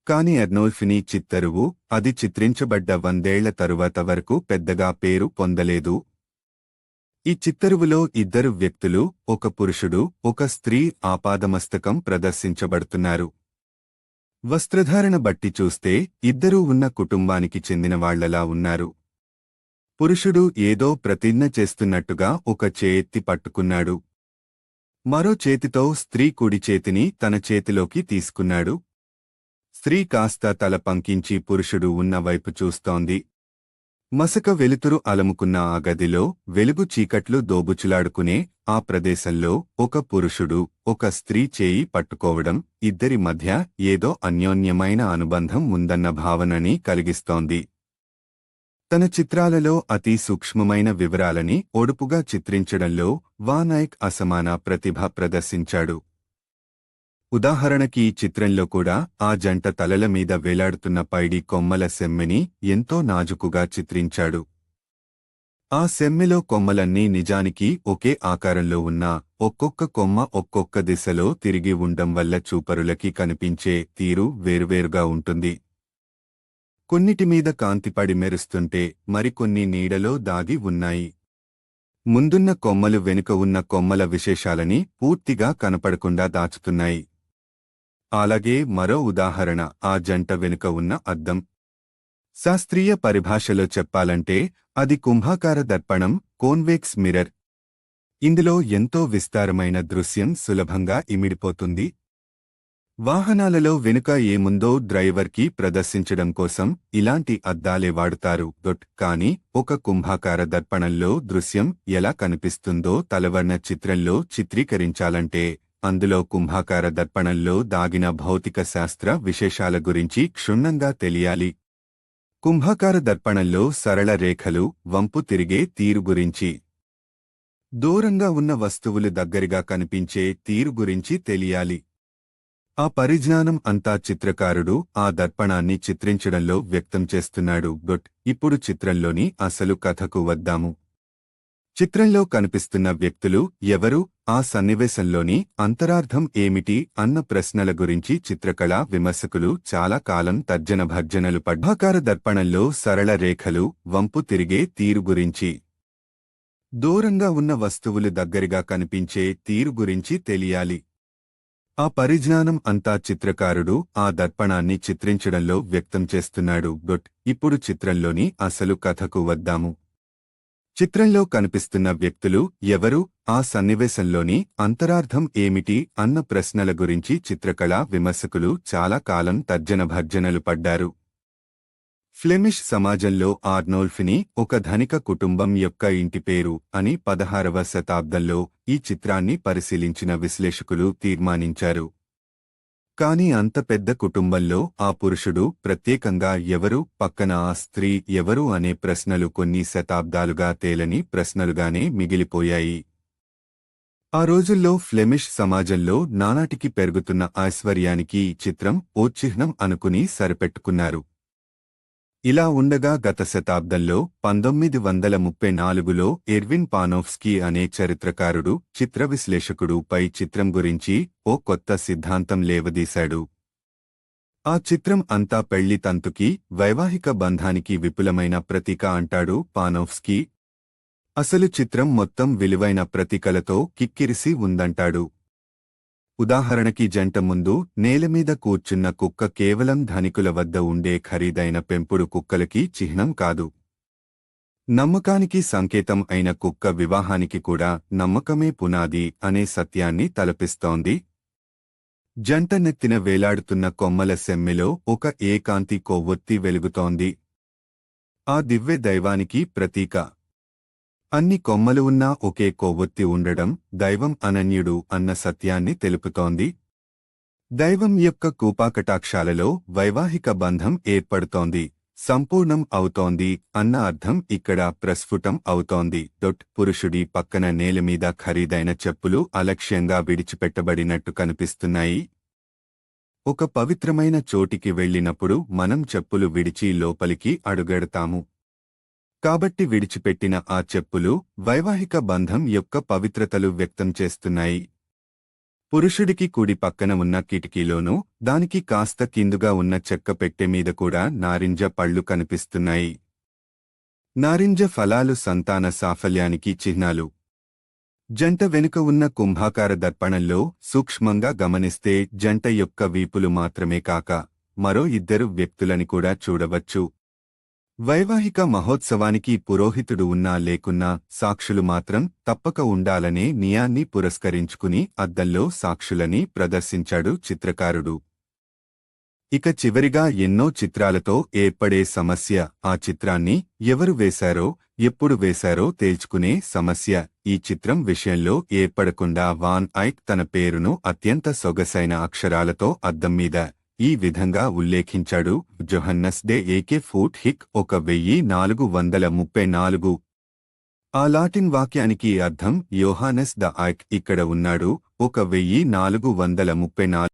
కాని అర్నోల్ఫిని చిత్తరువు అది చిత్రించబడ్డ 100 ఏళ్ల తరువాత వరకు పెద్దగా పేరు పొందలేదు. ఈ చిత్తరువులో 2 వ్యక్తులు, ఒక పురుషుడు, ఒక స్త్రీ ఆపాదమస్తకం ప్రదర్శించబడుతున్నారు. వస్త్రధారణ బట్టి చూస్తే ఇద్దరూ ఉన్న కుటుంబానికి చెందినవాళ్లలా ఉన్నారు. పురుషుడు ఏదో ప్రతిజ్ఞ చేస్తున్నట్టుగా ఒక చేతి పట్టుకున్నాడు. మరో చేతితో స్త్రీ కుడి చేతిని తన చేతిలోకి తీసుకున్నాడు. స్త్రీ కాస్త తల పంకించి పురుషుడు ఉన్న వైపు చూస్తోంది. మసక వెలుతురు అలముకున్న ఆ గదిలో వెలుగు చీకట్లు దోబుచులాడుకునే ఆ ప్రదేశంలో ఒక పురుషుడు, ఒక స్త్రీ చేయి పట్టుకోవడం ఇద్దరి మధ్య ఏదో అన్యోన్యమైన అనుబంధం ఉందన్న భావనని కలిగిస్తోంది. తన చిత్రాలలో అతి సూక్ష్మమైన వివరాలని ఒడుపుగా చిత్రించడంలో వాన్ ఐక్ అసమాన ప్రతిభ ప్రదర్శించాడు. ఉదాహరణకి ఈ చిత్రంలో కూడా ఆ జంట తలల మీద వేలాడుతున్న పైడి కొమ్మల సెమ్మెని ఎంతో నాజుకుగా చిత్రించాడు. ఆ సెమ్మెలో కొమ్మలన్నీ నిజానికి ఒకే ఆకారంలో ఉన్నా ఒక్కొక్క కొమ్మ ఒక్కొక్క దిశలో తిరిగి ఉండం వల్ల చూపరులకి కనిపించే తీరు వేరువేరుగా ఉంటుంది. కొన్నిటిమీద కాంతిపడి మెరుస్తుంటే మరికొన్ని నీడలో దాగి ఉన్నాయి. ముందున్న కొమ్మలు వెనుక ఉన్న కొమ్మల విశేషాలని పూర్తిగా కనపడకుండా దాచుతున్నాయి. అలాగే మరో ఉదాహరణ ఆ జంట వెనుక ఉన్న అద్దం. శాస్త్రీయ పరిభాషలో చెప్పాలంటే అది కుంభాకార దర్పణం, కోన్వెక్స్ మిర్రర్. ఇందులో ఎంతో విస్తారమైన దృశ్యం సులభంగా ఇమిడిపోతుంది. వాహనాలలో వెనుక ఏముందో డ్రైవర్కి ప్రదర్శించడం కోసం ఇలాంటి అద్దాలే వాడుతారు. కానీ ఒక కుంభాకార దర్పణంలో దృశ్యం ఎలా కనిపిస్తుందో తలవర్ణ చిత్రంలో చిత్రీకరించాలంటే అందులో కుంభాకార దర్పణంలో దాగిన భౌతిక శాస్త్ర విశేషాల గురించి క్షుణ్ణంగా తెలియాలి. కుంభాకార దర్పణంలో సరళ రేఖలు, వంపు తిరిగే తీరు గురించి, దూరంగా ఉన్న వస్తువులు దగ్గరగా కనిపించే తీరు గురించి తెలియాలి. ఆ పరిజ్ఞానం అంతా చిత్రకారుడు ఆ దర్పణాన్ని చిత్రించడంలో వ్యక్తం చేస్తున్నాడు. ఇప్పుడు చిత్రంలోని అసలు కథకు వద్దాము. చిత్రంలో కనిపిస్తున్న వ్యక్తులు ఎవరు, ఆ సన్నివేశంలోని అంతరార్థం ఏమిటి అన్న ప్రశ్నల గురించి చిత్రకళా విమర్శకులు చాలా కాలం తర్జనభర్జనలు పడ్డాకార దర్పణంలో సరళ రేఖలు, వంపు తిరిగే తీరు గురించి, దూరంగా ఉన్న వస్తువులు దగ్గరగా కనిపించే తీరు గురించి తెలియాలి. ఆ పరిజ్ఞానం అంతా చిత్రకారుడు ఆ దర్పణాన్ని చిత్రించడంలో వ్యక్తం చేస్తున్నాడు. ఇప్పుడు చిత్రంలోని అసలు కథకు వద్దాము. చిత్రంలో కనిపిస్తున్న వ్యక్తులు ఎవరు, ఆ సన్నివేశంలోని అంతరార్థం ఏమిటి అన్న ప్రశ్నల గురించి చిత్రకళా విమర్శకులు చాలా కాలం తర్జనభర్జనలు పడ్డారు. ఫ్లెమిష్ సమాజంలో ఆర్నోల్ఫిని ఒక ధనిక కుటుంబం యొక్క ఇంటి పేరు అని 16వ శతాబ్దంలో ఈ చిత్రాన్ని పరిశీలించిన విశ్లేషకులు తీర్మానించారు. కాని అంత పెద్ద కుటుంబంలో ఆ పురుషుడు ప్రత్యేకంగా ఎవరు, పక్కన ఆ స్త్రీ ఎవరు అనే ప్రశ్నలు కొన్ని శతాబ్దాలుగా తేలని ప్రశ్నలుగానే మిగిలిపోయాయి. ఆ రోజుల్లో ఫ్లెమిష్ సమాజంలో నానాటికి పెరుగుతున్న ఐశ్వర్యానికి ఈ చిత్రం ఓ చిహ్నం అనుకుని సరిపెట్టుకున్నారు. ఇలా ఉండగా గత శతాబ్దంలో 1934లో ఎర్విన్ పానోఫ్స్కీ అనే చరిత్రకారుడు, చిత్ర విశ్లేషకుడు పై చిత్రం గురించి ఓ కొత్త సిద్ధాంతం లేవదీశాడు. ఆ చిత్రం అంతా పెళ్లి తంతుకి, వైవాహిక బంధానికి విపులమైన ప్రతీక అంటాడు పానోఫ్స్కీ. అసలు చిత్రం మొత్తం విలువైన ప్రతీకలతో కిక్కిరిసి ఉందంటాడు. ఉదాహరణకి జంట ముందు నేలమీద కూర్చున్న కుక్క కేవలం ధనికుల వద్ద ఉండే ఖరీదైన పెంపుడు కుక్కలకి చిహ్నం కాదు. నమ్మకానికి సంకేతం అయిన కుక్క వివాహానికి కూడా నమ్మకమే పునాది అనే సత్యాన్ని తలపిస్తోంది. జంట నెత్తిన వేలాడుతున్న కొమ్మల సెమ్మెలో ఒక ఏకాంతి కొవ్వొత్తి వెలుగుతోంది. ఆ దివ్య దైవానికి ప్రతీక. అన్ని కొమ్మలు ఉన్నా ఒకే కొవ్వొత్తి ఉండడం దైవం అనన్యుడు అన్న సత్యాన్ని తెలుపుతోంది. దైవం యొక్క కృపాకటాక్షాలలో వైవాహిక బంధం ఏర్పడుతోంది, సంపూర్ణం అవుతోంది అన్న అర్థం ఇక్కడ ప్రస్ఫుటం అవుతోంది. పురుషుడి పక్కన నేలమీద ఖరీదైన చెప్పులు అలక్ష్యంగా విడిచిపెట్టబడినట్టు కనిపిస్తున్నాయి. ఒక పవిత్రమైన చోటికి వెళ్ళినప్పుడు మనం చెప్పులు విడిచి లోపలికి అడుగెడతాము. కాబట్టి విడిచిపెట్టిన ఆ చెప్పులు వైవాహిక బంధం యొక్క పవిత్రతలు వ్యక్తం చేస్తున్నాయి. పురుషుడికి కుడి పక్కన ఉన్న కిటికీలోనూ దానికి కాస్త కిందుగా ఉన్న చెక్క పెట్టె మీద కూడా నారింజ పళ్ళు కనిపిస్తున్నాయి. నారింజ ఫలాలు సంతాన సాఫల్యానికి చిహ్నాలు. జంట వెనుక ఉన్న కుంభాకార దర్పణంలో సూక్ష్మంగా గమనిస్తే జంట యొక్క వీపులు మాత్రమే కాక మరో ఇద్దరు వ్యక్తులని కూడా చూడవచ్చు. వైవాహిక మహోత్సవానికి పురోహితుడు ఉన్నా లేకున్నా సాక్షులు మాత్రం తప్పక ఉండాలనే నియాన్ని పురస్కరించుకుని అద్దంలో సాక్షులని ప్రదర్శించాడు చిత్రకారుడు. ఇక చివరిగా ఎన్నో చిత్రాలతో ఏర్పడే సమస్య, ఆ చిత్రాన్ని ఎవరు వేశారో, ఎప్పుడు వేశారో తేల్చుకునే సమస్య. ఈ చిత్రం విషయంలో ఏర్పడకుండా వాన్ ఐక్ తన పేరును అత్యంత సొగసైన అక్షరాలతో అద్దం మీద ఈ విధంగా ఉల్లేఖించాడు: జొహన్నస్ డే ఏకే ఫూట్ హిక్ 1434. ఆ లాటిన్ వాక్యానికి అర్థం యోహానెస్ ద ఐక్ ఇక్కడ ఉన్నాడు 1434.